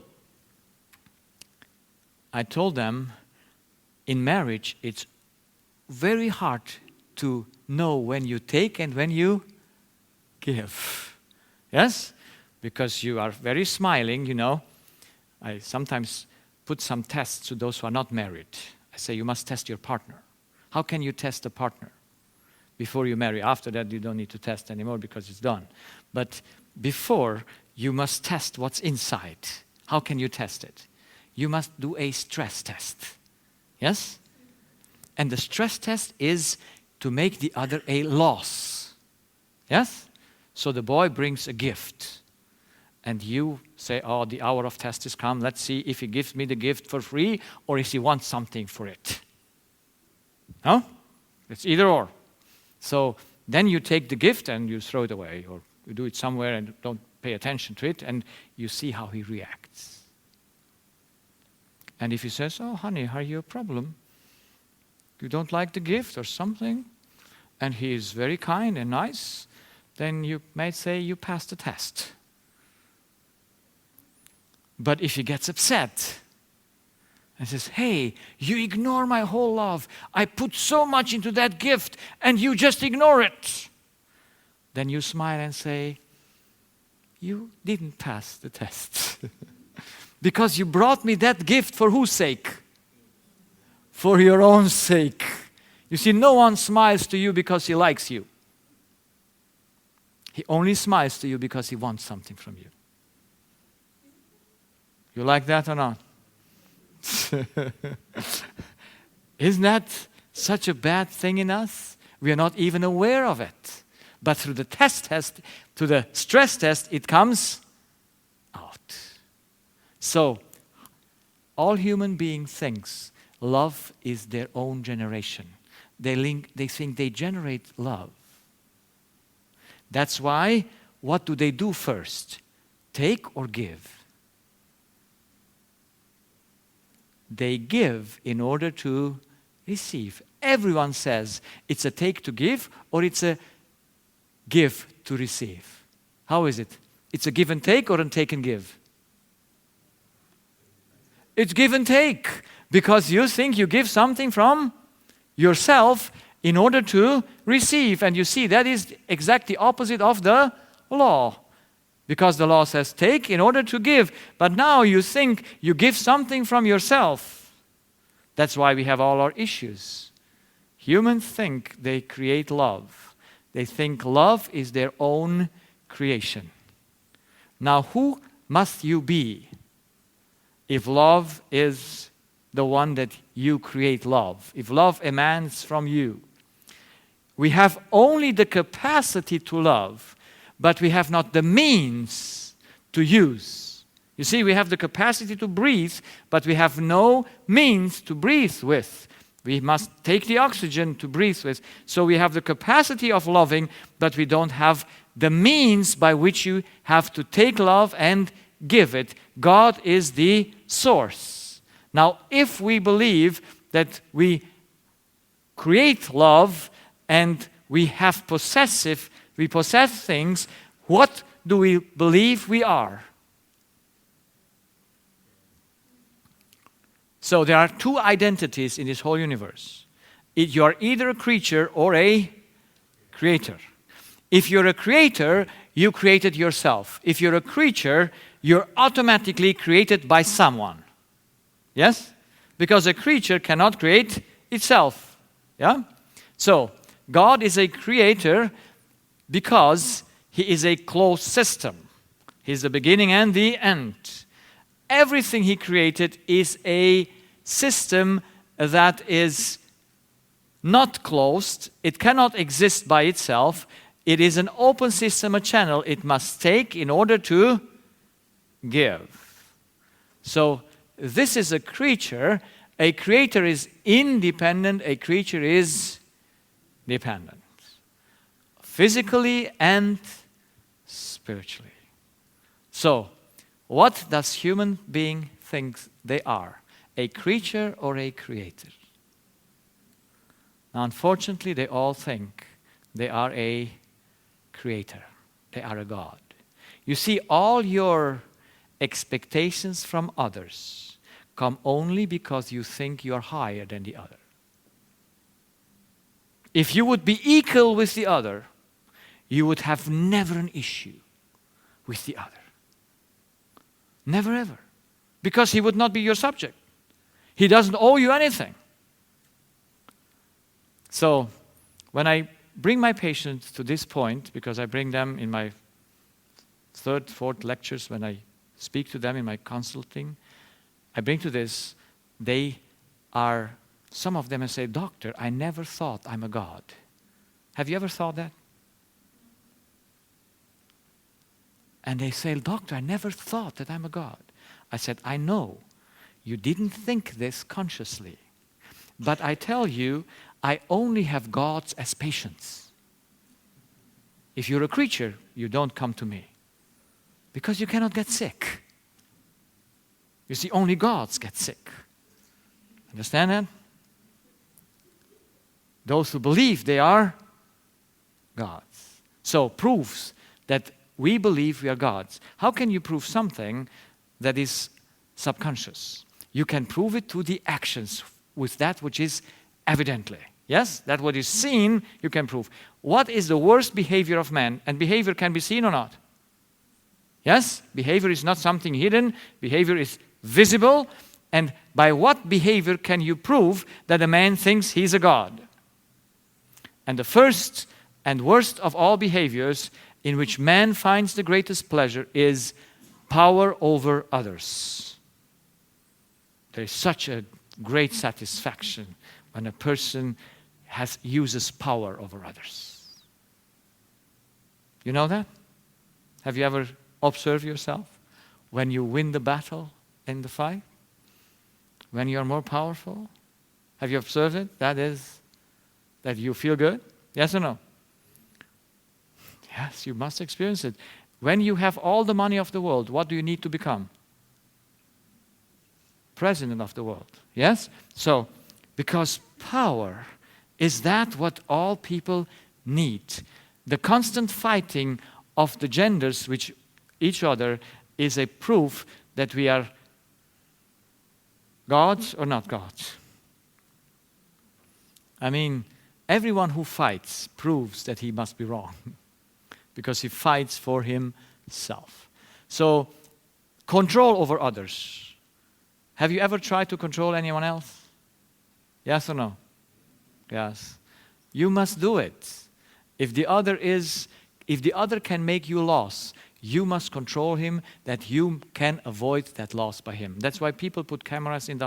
I told them, in marriage, it's very hard to know when you take and when you give. Yes? Because you are very smiling, you know. I sometimes put some tests to those who are not married. I say, you must test your partner. How can you test a partner? Before you marry. After that, you don't need to test anymore because it's done. But before, you must test what's inside. How can you test it? You must do a stress test. Yes? And the stress test is to make the other a loss. Yes? So the boy brings a gift. And you say, oh, the hour of test is come. Let's see if he gives me the gift for free or if he wants something for it. No? It's either or. So then you take the gift and you throw it away or you do it somewhere and don't pay attention to it and you see how he reacts. And if he says, oh, honey, are you a problem? You don't like the gift or something? And he is very kind and nice, then you may say you passed the test. But if he gets upset and says, hey, you ignore my whole love. I put so much into that gift and you just ignore it. Then you smile and say, you didn't pass the test. Because you brought me that gift for whose sake? For your own sake. You see, no one smiles to you because he likes you. He only smiles to you because he wants something from you. You like that or not? Isn't that such a bad thing in us? We are not even aware of it. But through the to the stress test, it comes out. So, all human beings think love is their own generation. They think they generate love. That's why, what do they do first? Take or give? They give in order to receive. Everyone says it's a take to give or it's a give to receive. How is it? It's a give and take or a take and give? It's give and take because you think you give something from yourself in order to receive. And you see, that is exactly opposite of the law. Because the law says take in order to give. But now you think you give something from yourself. That's why we have all our issues. Humans think they create love. They think love is their own creation. Now who must you be if love is the one that you create love? If love emanates from you. We have only the capacity to love, but we have not the means to use. You see, we have the capacity to breathe, but we have no means to breathe with. We must take the oxygen to breathe with. So we have the capacity of loving, but we don't have the means by which you have to take love and give it. God is the source. Now, if we believe that we create love and we possess things, what do we believe we are? So there are two identities in this whole universe. You are either a creature or a creator. If you're a creator, you created yourself. If you're a creature, you're automatically created by someone. Yes? Because a creature cannot create itself. Yeah? So, God is a creator because He is a closed system. He's the beginning and the end. Everything He created is a system that is not closed. It cannot exist by itself. It is an open system, a channel it must take in order to give. So this is a creature. A creator is independent. A creature is dependent. Physically and spiritually. So, what does human being think they are? A creature or a creator? Now, unfortunately, they all think they are a creator. They are a God. You see, all your expectations from others come only because you think you are higher than the other. If you would be equal with the other, you would have never an issue with the other. Never ever. Because he would not be your subject. He doesn't owe you anything. So, when I bring my patients to this point, because I bring them in my third, fourth lectures, when I speak to them in my consulting, I bring to this, some of them say, "Doctor, I never thought I'm a God." Have you ever thought that? And they say, "Doctor, I never thought that I'm a God." I said, "I know. You didn't think this consciously. But I tell you, I only have gods as patients. If you're a creature, you don't come to me. Because you cannot get sick. You see, only gods get sick. Understand that? Those who believe they are gods. So, proves that we believe we are gods. How can you prove something that is subconscious? You can prove it to the actions with that which is evidently. Yes? That what is seen, you can prove. What is the worst behavior of man? And behavior can be seen or not? Yes? Behavior is not something hidden. Behavior is visible. And by what behavior can you prove that a man thinks he's a god? And the first and worst of all behaviors in which man finds the greatest pleasure is power over others. There is such a great satisfaction when a person uses power over others. You know that? Have you ever observed yourself when you win the battle in the fight? When you are more powerful? Have you observed it? That is, that you feel good? Yes or no? Yes, you must experience it. When you have all the money of the world, what do you need to become? President of the world. Yes? So, because power is that what all people need. The constant fighting of the genders with each other is a proof that we are gods or not gods. I mean, everyone who fights proves that he must be wrong because he fights for himself. So, control over others. Have you ever tried to control anyone else? Yes or no? Yes. You must do it. If the other can make you loss, you must control him that you can avoid that loss by him. That's why people put cameras in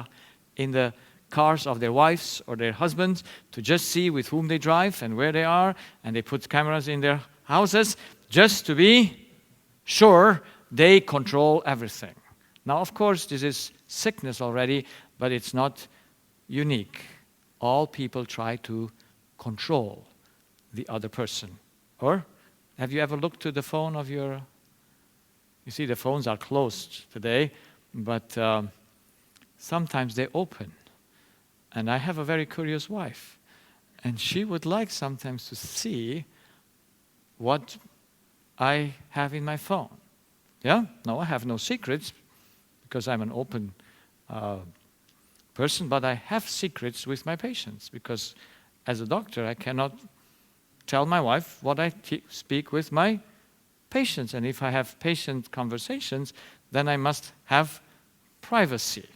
the cars of their wives or their husbands to just see with whom they drive and where they are, and they put cameras in their houses just to be sure they control everything. Now, of course, this is sickness already, but it's not unique. All people try to control the other person. Or have you ever looked to the phone of your... You see, the phones are closed today, but sometimes they open. And I have a very curious wife. And she would like sometimes to see what I have in my phone. Yeah? No, I have no secrets because I'm an open person, but I have secrets with my patients because as a doctor I cannot tell my wife what I speak with my patients. And if I have patient conversations, then I must have privacy.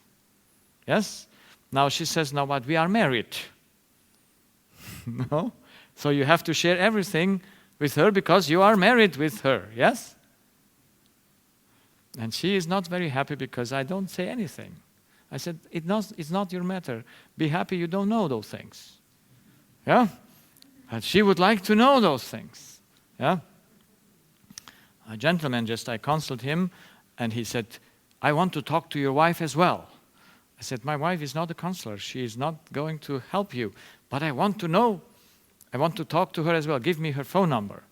Yes? Now she says, no, but we are married. No? So you have to share everything with her because you are married with her. Yes? And she is not very happy because I don't say anything. I said, it's not your matter. Be happy you don't know those things. Yeah? But she would like to know those things. Yeah? A gentleman I consulted him, and he said, I want to talk to your wife as well. I said, my wife is not a counselor. She is not going to help you. But I want to know. I want to talk to her as well. Give me her phone number.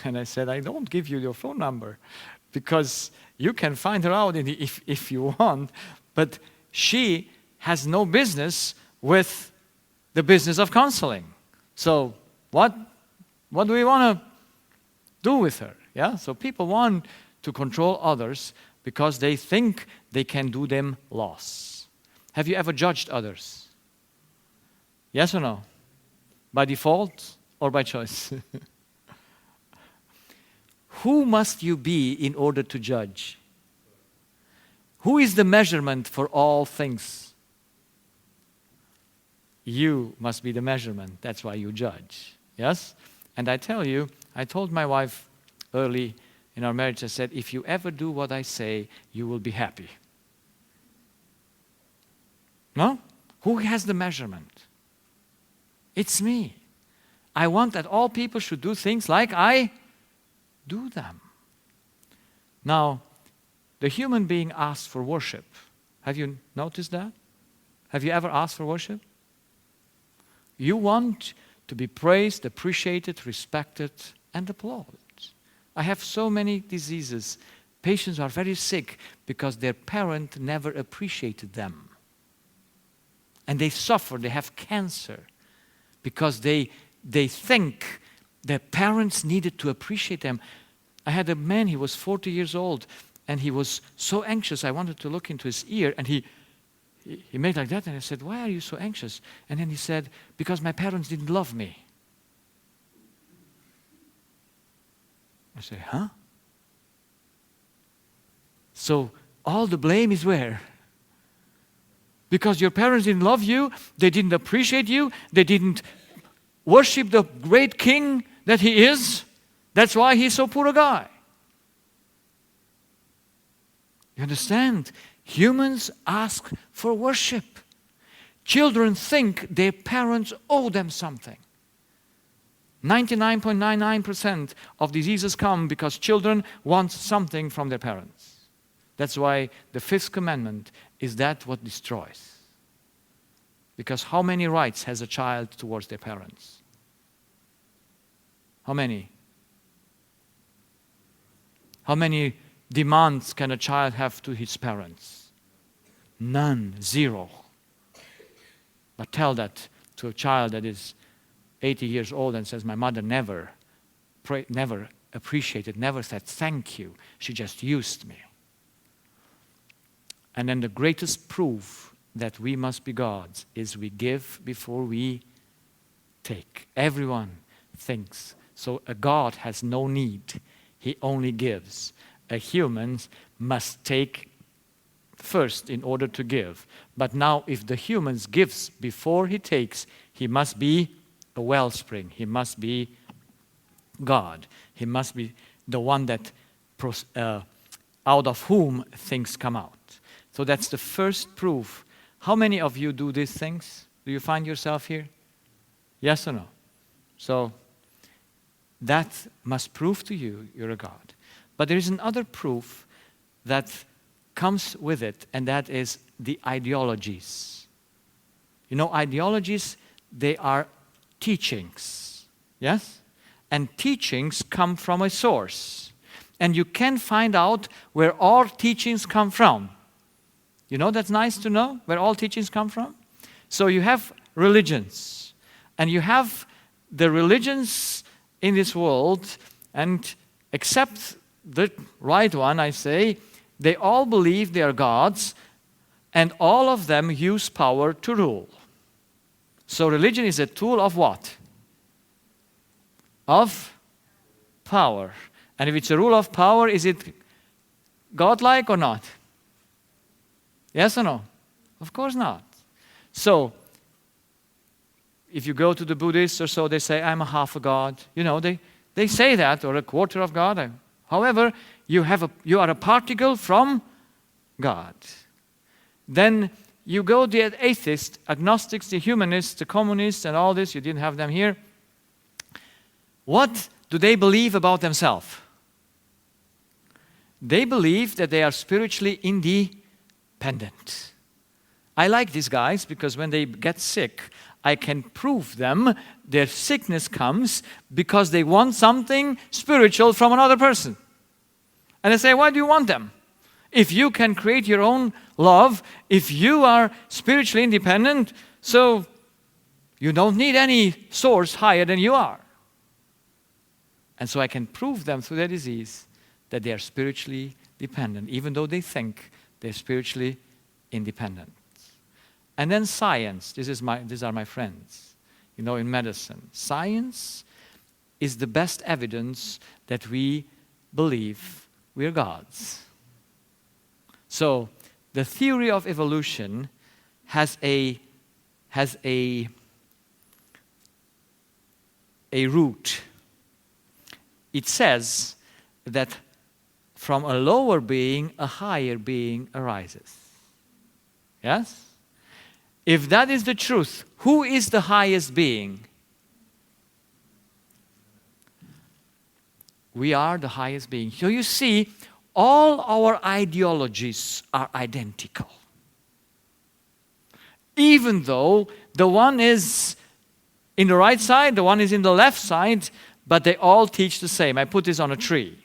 And I said, I don't give you your phone number because you can find her out if you want. But she has no business with the business of counseling. So what do we want to do with her? Yeah? So people want to control others because they think they can do them loss. Have you ever judged others? Yes or no? By default or by choice? Who must you be in order to judge? Who is the measurement for all things? You must be the measurement. That's why you judge. Yes? And I tell you, I told my wife early in our marriage, I said, if you ever do what I say, you will be happy. No? Who has the measurement? It's me. I want that all people should do things like I do them. Now, the human being asks for worship. Have you noticed that? Have you ever asked for worship? You want to be praised, appreciated, respected, and applauded. I have so many diseases. Patients are very sick because their parent never appreciated them. And they suffer, they have cancer because they think their parents needed to appreciate them. I had a man, he was 40 years old, and he was so anxious. I wanted to look into his ear, and he made like that, and I said, why are you so anxious? And then he said, because my parents didn't love me. I say, huh? So all the blame is where? Because your parents didn't love you, they didn't appreciate you, they didn't worship the great king that he is. That's why he's so poor a guy. You understand? Humans ask for worship. Children think their parents owe them something. 99.99% of diseases come because children want something from their parents. That's why the fifth commandment is that what destroys. Because how many rights has a child towards their parents? How many? How many demands can a child have to his parents? None, zero. But tell that to a child that is 80 years old and says, my mother never appreciated, never said thank you. She just used me. And then the greatest proof that we must be God's is we give before we take. Everyone thinks. So a God has no need. He only gives. A human must take first in order to give. But now if the human gives before he takes, he must be a wellspring. He must be God. He must be the one that out of whom things come out. So that's the first proof. How many of you do these things? Do you find yourself here? Yes or no? So that must prove to you you're a God. But there is another proof that comes with it, and that is the ideologies. You know, ideologies, they are teachings. Yes? And teachings come from a source. And you can find out where all teachings come from. You know, that's nice to know where all teachings come from. So you have religions, and you have the religions in this world, and except the right one, I say, they all believe they are gods, and all of them use power to rule. So religion is a tool of what? Of power. And if it's a rule of power, is it godlike or not? Yes or no? Of course not. So, if you go to the Buddhists or so, they say, I'm a half a god. You know, they say that, or a quarter of God. However, you are a particle from God. Then you go to the atheists, agnostics, the humanists, the communists, and all this. You didn't have them here. What do they believe about themselves? They believe that they are spiritually independent. I like these guys because when they get sick, I can prove them their sickness comes because they want something spiritual from another person. And I say, why do you want them? If you can create your own love, if you are spiritually independent, so you don't need any source higher than you are. And so I can prove them through their disease that they are spiritually dependent, even though they think they're spiritually independent. And then science, these are my friends, you know, in medicine. Science is the best evidence that we believe we're gods. So the theory of evolution has a root. It says that from a lower being, a higher being arises. Yes? If that is the truth, who is the highest being? We are the highest being. So you see, all our ideologies are identical. Even though the one is in the right side, the one is in the left side, but they all teach the same. I put this on a tree.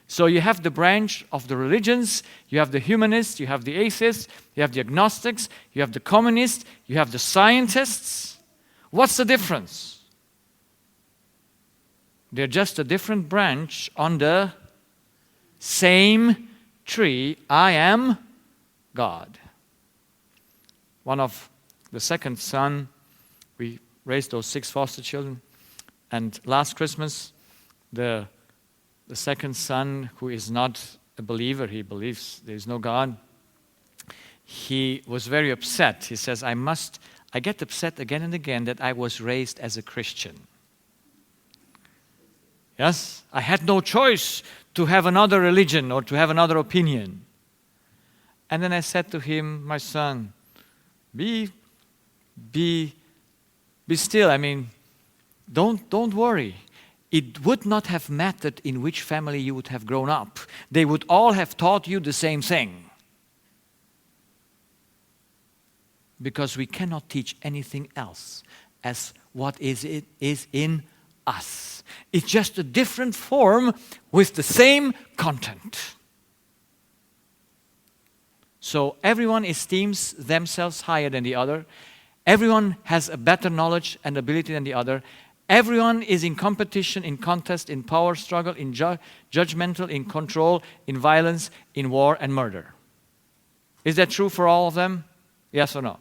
So you have the branch of the religions, you have the humanists, you have the atheists, you have the agnostics, you have the communists, you have the scientists. What's the difference? They're just a different branch on the same tree. I am God. One of the second son, we raised those 6 foster children, and last Christmas, the second son, who is not a believer, he believes there is no God, he was very upset. He says, I get upset again and again that I was raised as a Christian. Yes, I had no choice to have another religion or to have another opinion. And then I said to him, my son, be still. I mean, don't worry. It would not have mattered in which family you would have grown up. They would all have taught you the same thing. Because we cannot teach anything else as what is in us. It's just a different form with the same content. So everyone esteems themselves higher than the other. Everyone has a better knowledge and ability than the other. Everyone is in competition, in contest, in power struggle, in judgmental, in control, in violence, in war and murder. Is that true for all of them? Yes or no?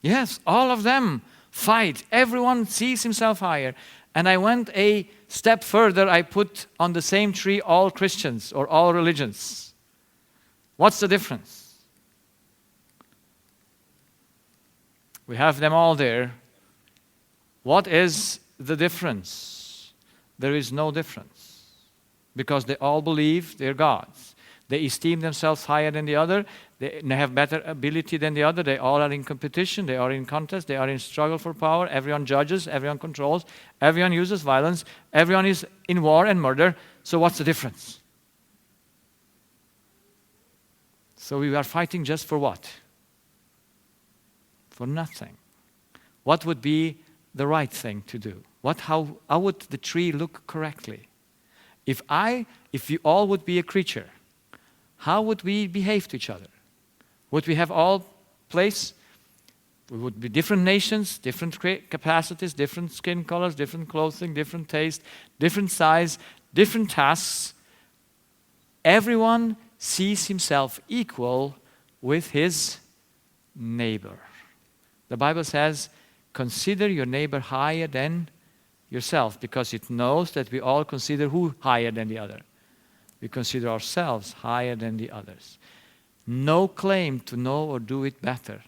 Yes, all of them fight. Everyone sees himself higher. And I went a step further. I put on the same tree all Christians or all religions. What's the difference? We have them all there. What is the difference? There is no difference. Because they all believe they're gods. They esteem themselves higher than the other. They have better ability than the other. They all are in competition. They are in contest. They are in struggle for power. Everyone judges. Everyone controls. Everyone uses violence. Everyone is in war and murder. So what's the difference? So we are fighting just for what? For nothing. What would be the right thing to do? How would the tree look correctly? If you all would be a creature, how would we behave to each other? Would we have all place We would be different nations, different capacities, different skin colors, different clothing, different taste, different size, different tasks. Everyone sees himself equal with his neighbor. The Bible says, consider your neighbor higher than yourself, because it knows that we all consider who higher than the other. We consider ourselves higher than the others. No claim to know or do it better.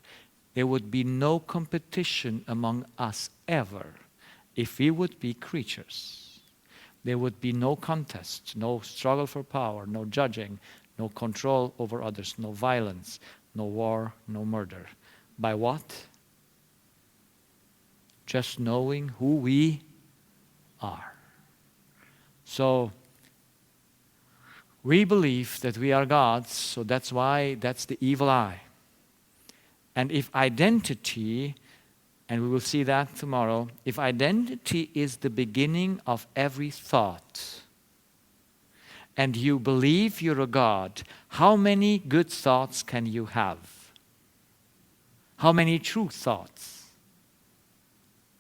There would be no competition among us ever if we would be creatures. There would be no contest, no struggle for power, no judging, no control over others, no violence, no war, no murder. By what? Just knowing who we are. So, we believe that we are gods, so that's why that's the evil eye. And if identity, and we will see that tomorrow, if identity is the beginning of every thought, and you believe you're a God, how many good thoughts can you have? How many true thoughts?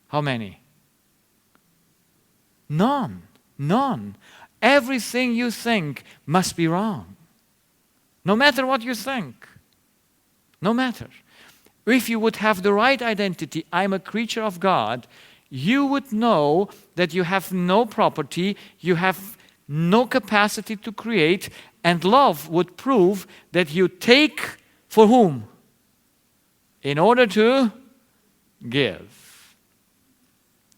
How many? None. None. Everything you think must be wrong. No matter what you think. No matter. If you would have the right identity, I'm a creature of God, you would know that you have no property, you have no capacity to create, and love would prove that you take for whom? In order to give.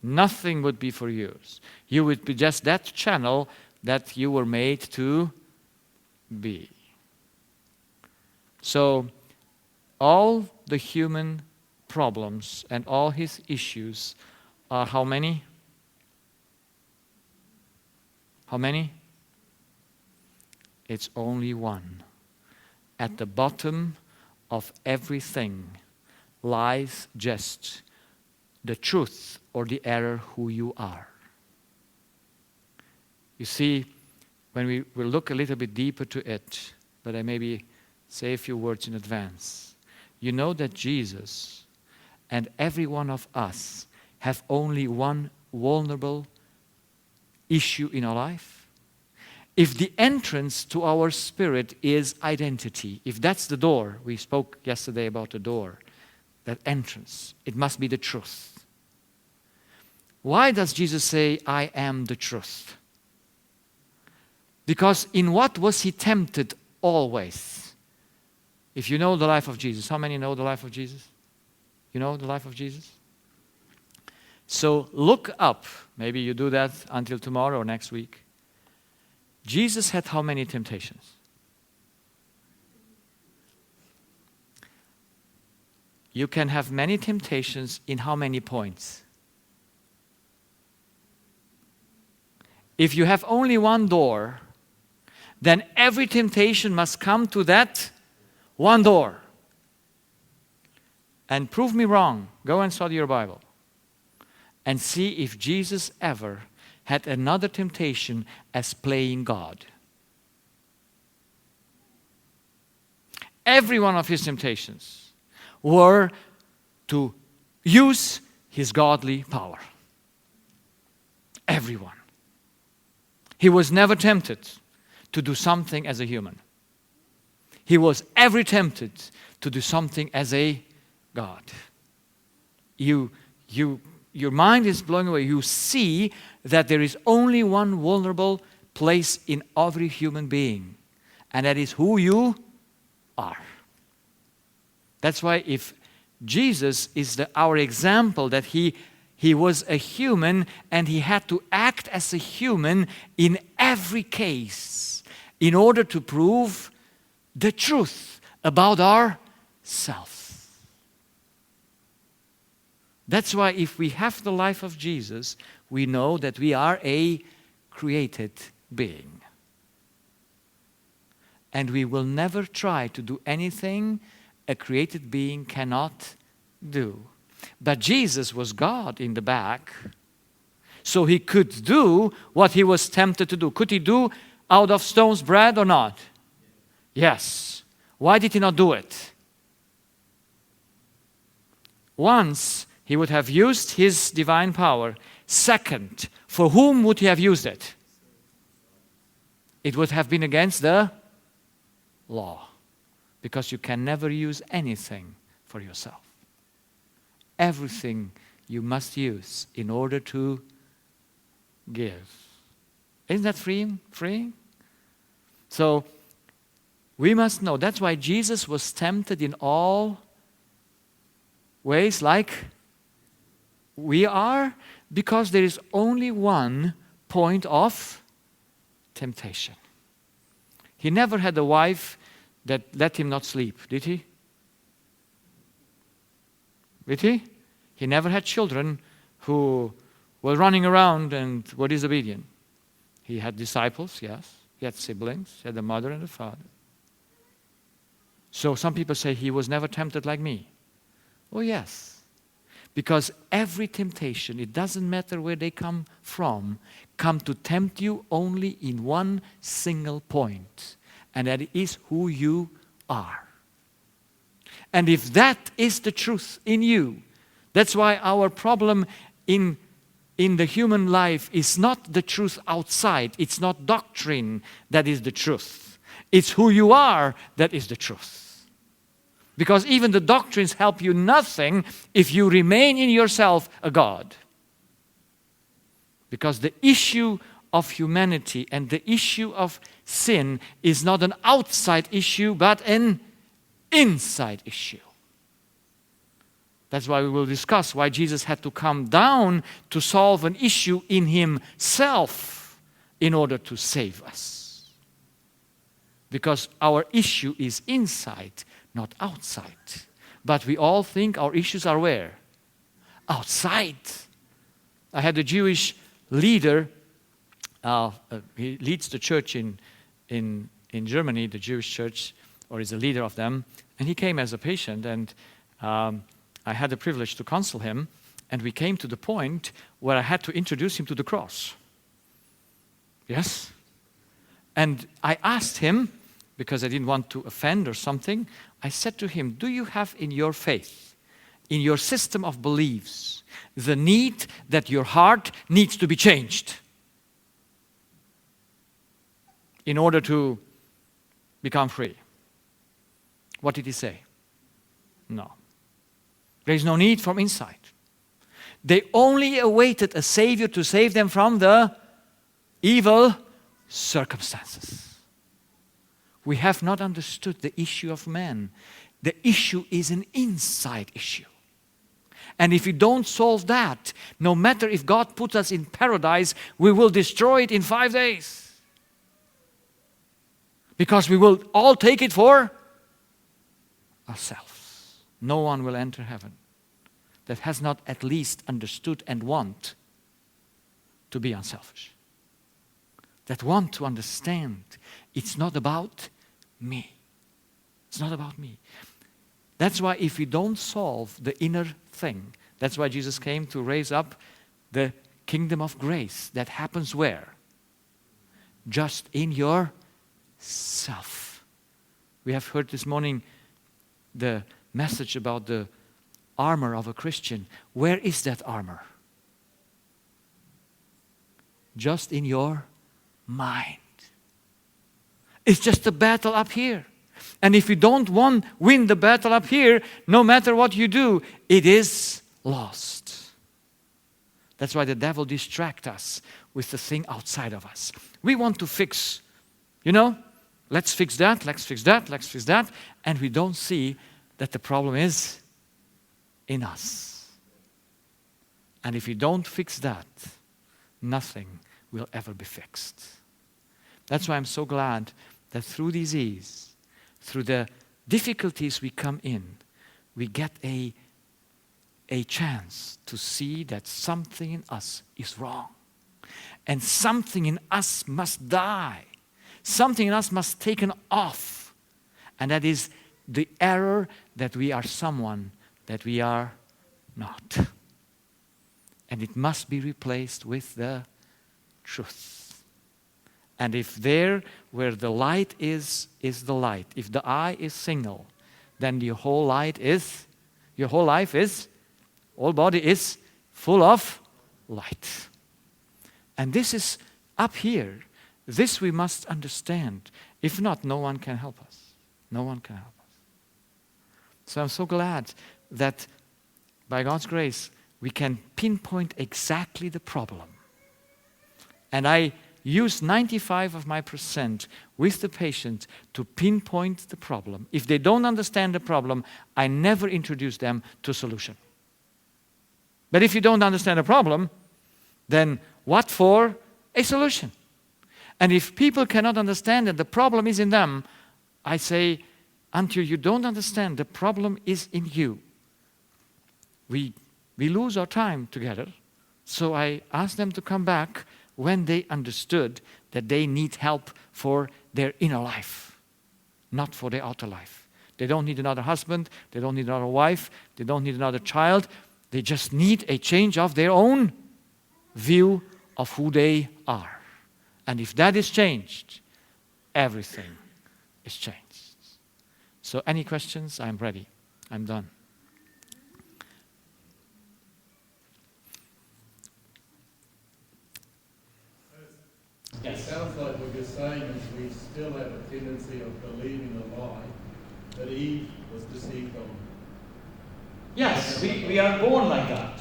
Nothing would be for yours. You would be just that channel that you were made to be. So, all the human problems and all his issues are how many? How many? It's only one. At the bottom of everything lies just the truth or the error who you are. You see, when we will look a little bit deeper to it, but I maybe say a few words in advance. You know that Jesus and every one of us have only one vulnerable issue in our life. If the entrance to our spirit is identity, if that's the door, we spoke yesterday about the door, that entrance, it must be the truth. Why does Jesus say, I am the truth? Because in what was he tempted always? If you know the life of Jesus, how many know the life of Jesus? You know the life of Jesus? So look up, maybe you do that until tomorrow or next week. Jesus had how many temptations? You can have many temptations in how many points? If you have only one door, then every temptation must come to that one door. And prove me wrong. Go and study your Bible. And see if Jesus ever had another temptation as playing God. Every one of his temptations were to use his godly power. Everyone. He was never tempted to do something as a human. He was ever tempted to do something as a God. Your mind is blown away. You see that there is only one vulnerable place in every human being, and that is who you are. That's why if Jesus is our example, that he was a human and he had to act as a human in every case in order to prove the truth about ourselves. That's why if we have the life of Jesus, we know that we are a created being. And we will never try to do anything a created being cannot do. But Jesus was God in the back, so he could do what he was tempted to do. Could he do out of stones bread or not? Yes. Why did he not do it? Once, he would have used his divine power. Second, for whom would he have used it? It would have been against the law, because you can never use anything for yourself. Everything you must use in order to give. Isn't that freeing? So, we must know. That's why Jesus was tempted in all ways like we are, because there is only one point of temptation. He never had a wife that let him not sleep, did he? Did he? He never had children who were running around and were disobedient. He had disciples, yes. He had siblings. He had a mother and a father. So some people say he was never tempted like me. Oh, yes. Because every temptation, it doesn't matter where they come from, come to tempt you only in one single point. And that is who you are. And if that is the truth in you, that's why our problem in the human life is not the truth outside. It's not doctrine that is the truth. It's who you are that is the truth. Because even the doctrines help you nothing if you remain in yourself a God. Because the issue of humanity and the issue of sin is not an outside issue but an inside issue. That's why we will discuss why Jesus had to come down to solve an issue in himself in order to save us. Because our issue is inside, not outside. But we all think our issues are where? Outside. I had a Jewish leader, he leads the church in Germany, the Jewish church, or is a leader of them, and he came as a patient, and I had the privilege to counsel him, and we came to the point where I had to introduce him to the cross. Yes? And I asked him, because I didn't want to offend or something, I said to him, do you have in your faith, in your system of beliefs, the need that your heart needs to be changed in order to become free? What did he say? No. There is no need from inside. They only awaited a Savior to save them from the evil circumstances. We have not understood the issue of man. The issue is an inside issue. And if we don't solve that, no matter if God puts us in paradise, we will destroy it in 5 days. Because we will all take it for ourselves. No one will enter heaven that has not at least understood and want to be unselfish. That want to understand it's not about me. It's not about me. That's why if we don't solve the inner thing, that's why Jesus came to raise up the kingdom of grace that happens where? Just in yourself. We have heard this morning the message about the armor of a Christian. Where is that armor? Just in your mind. It's just a battle up here. And if you don't win the battle up here, no matter what you do, it is lost. That's why the devil distracts us with the thing outside of us. We want to fix, let's fix that, let's fix that, let's fix that, and we don't see that the problem is in us. And if you don't fix that, nothing will ever be fixed. That's why I'm so glad that through disease, through the difficulties we come in, we get a chance to see that something in us is wrong. And something in us must die. Something in us must be taken off. And that is the error that we are someone that we are not. And it must be replaced with the truth. And if there where the light is the light, if the eye is single, then your whole life is whole body is full of light. And this is up here. This we must understand. If not, no one can help us. No one can help us. So I'm so glad that by God's grace, we can pinpoint exactly the problem. And I use 95 of my percent with the patient to pinpoint the problem. If they don't understand the problem, I never introduce them to a solution. But if you don't understand the problem, then what for a solution? And if people cannot understand that the problem is in them, I say, until you don't understand the problem is in you, we lose our time together. So I ask them to come back when they understood that they need help for their inner life, not for their outer life. They don't need another husband, they don't need another wife, they don't need another child. They just need a change of their own view of who they are. And if that is changed, everything is changed. So any questions? I'm ready. I'm done. It sounds like what you're saying is we still have a tendency of believing a lie that Eve was deceived on. Yes, we are born like that.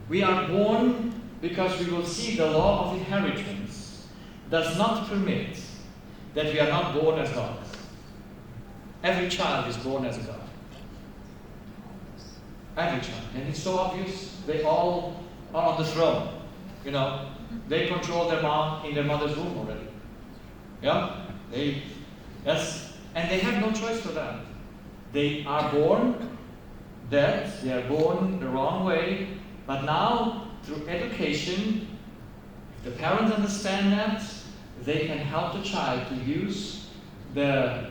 We are born because we will see the law of inheritance does not permit that we are not born as gods. Every child is born as a god. Every child. And it's so obvious. They all are on the throne. You know, they control their mom in their mother's womb already. Yeah? Yes. And they have no choice for that. They are born dead, they are born the wrong way, but now, through education, if the parents understand that, they can help the child to use the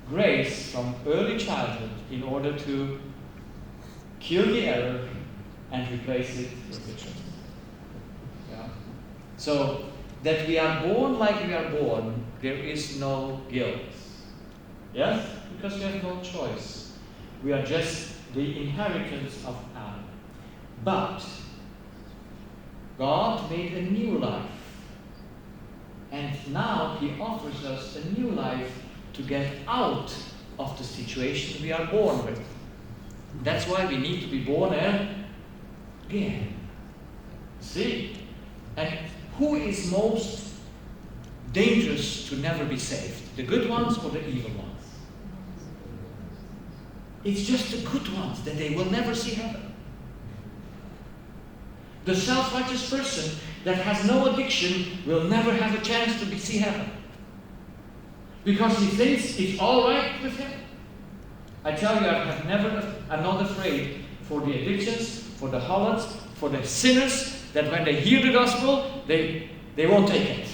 grace from early childhood in order to kill the error and replace it with the truth. Yeah? So, that we are born like we are born, there is no guilt. Yes? Because we have no choice. We are just the inheritance of Adam. But God made a new life. And now He offers us a new life to get out of the situation we are born with. That's why we need to be born again. See? And who is most dangerous to never be saved? The good ones or the evil ones? It's just the good ones that they will never see heaven. The self-righteous person that has no addiction will never have a chance to see heaven. Because he thinks it's all right with him. I tell you, I'm not afraid for the addictions, for the harlots, for the sinners, that when they hear the gospel, they won't take it.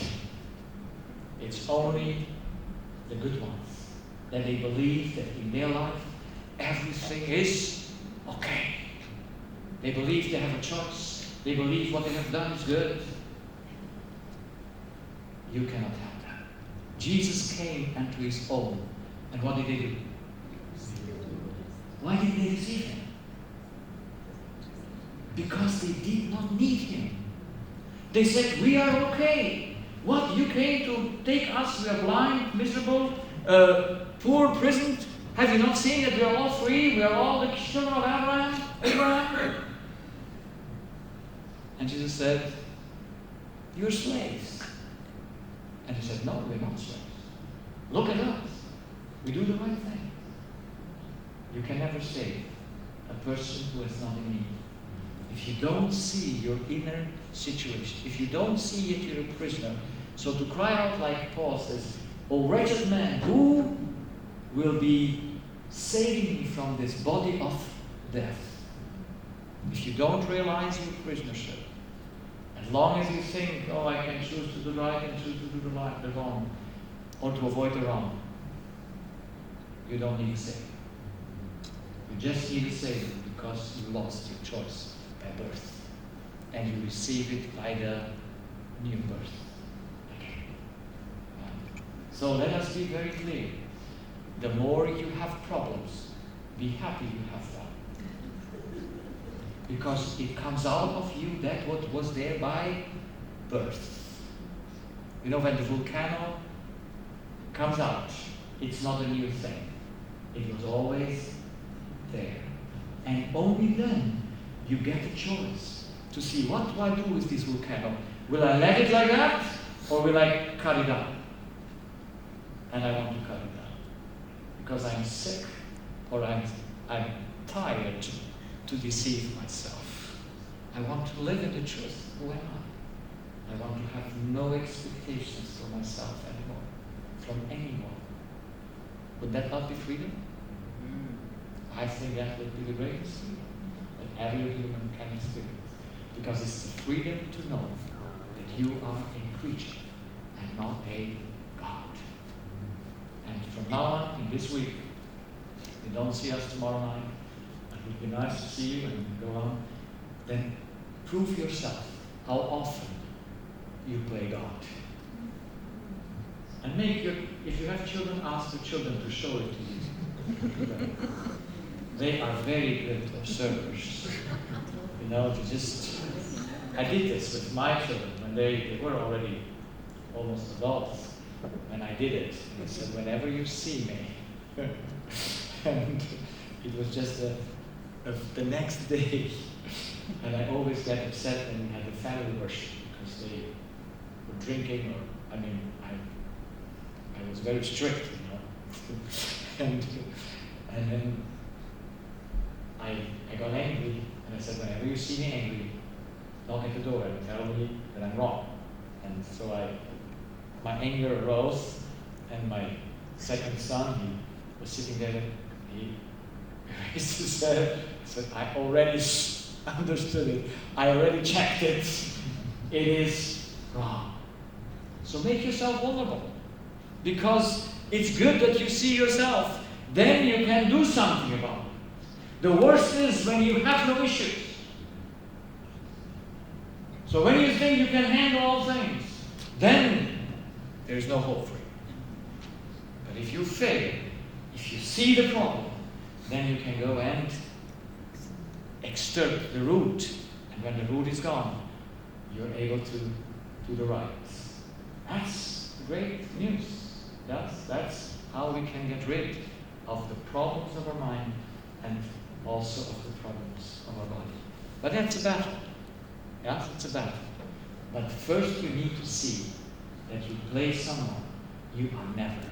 It's only the good ones, that they believe that in their life, everything is okay. They believe they have a choice. They believe what they have done is good. You cannot have that. Jesus came unto His own. And what did they do? Why did they receive Him? Because they did not need Him. They said, we are okay. What? You came to take us? We are blind, miserable, poor, prisoned. Have you not seen that we are all free? We are all the children of Abraham? And Jesus said, you're slaves. And He said, no, we're not slaves. Look at us. We do the right thing. You can never save a person who is not in need. If you don't see your inner situation, if you don't see that you're a prisoner, so to cry out like Paul says, O wretched man, who will be saving me from this body of death? If you don't realize your prisonership, as long as you think, oh, I can choose to do the right and choose to do the wrong, or to avoid the wrong, you don't need a Savior. You just need a Savior because you lost your choice by birth. And you receive it by the new birth. Okay. So let us be very clear. The more you have problems, be happy you have them. because it comes out of you that what was there by birth. You know, when the volcano comes out, it's not a new thing. It was always there. And only then you get a choice to see, what do I do with this volcano? Will I let it like that, or will I cut it down? And I want to cut it down. Because I'm sick, or I'm tired to deceive myself. I want to live in the truth. Who am I? I want to have no expectations for myself anymore, from anyone. Would that not be freedom? I think that would be the greatest freedom that every human can experience. Because it's the freedom to know that you are a creature and not a God. And from now on, in this week, you don't see us tomorrow night, it would be nice to see you and go on, then prove yourself how often you play God. And make your, if you have children, ask the children to show it to you. They are very good observers. You know, to just, I did this with my children when they were already almost adults. And I did it. I said, whenever you see me, and it was just the next day, and I always get upset when we had the family worship because they were drinking, or I was very strict, you know, and then I got angry, and I said, whenever you see me angry, knock at the door and tell me that I'm wrong. And so my anger arose, and my second son, he was sitting there, he raised his head, said, I already understood it, I already checked it, it is wrong. So make yourself vulnerable, because it's good that you see yourself, then you can do something about it. The worst is when you have no issues. So when you think you can handle all things, then there's no hope for you. But if you fail, if you see the problem, then you can go and extirpate the root. And when the root is gone, you're able to do the right. That's great news. That's how we can get rid of the problems of our mind and also of the problems of our body. But that's a battle. Yeah, it's a battle. But first you need to see that you play someone you are never.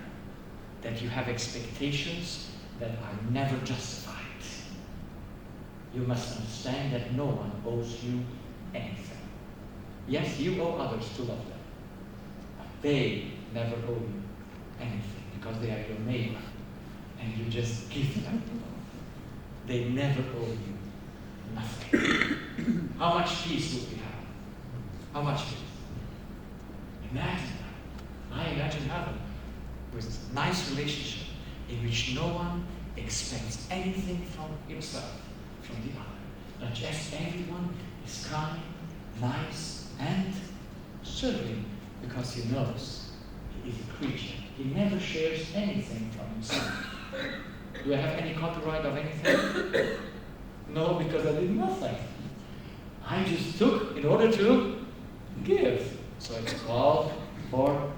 That you have expectations that are never justified. You must understand that no one owes you anything. Yes, you owe others to love them. But they never owe you anything because they are your neighbor. And you just give them love. They never owe you nothing. How much peace would we have? How much peace? Imagine that. I imagine heaven with a nice relationship in which no one expects anything from himself, from the other. But just everyone is kind, nice, and serving because he knows he is a creature. He never shares anything from himself. Do I have any copyright of anything? No, because I did nothing. I just took in order to give. So it's called for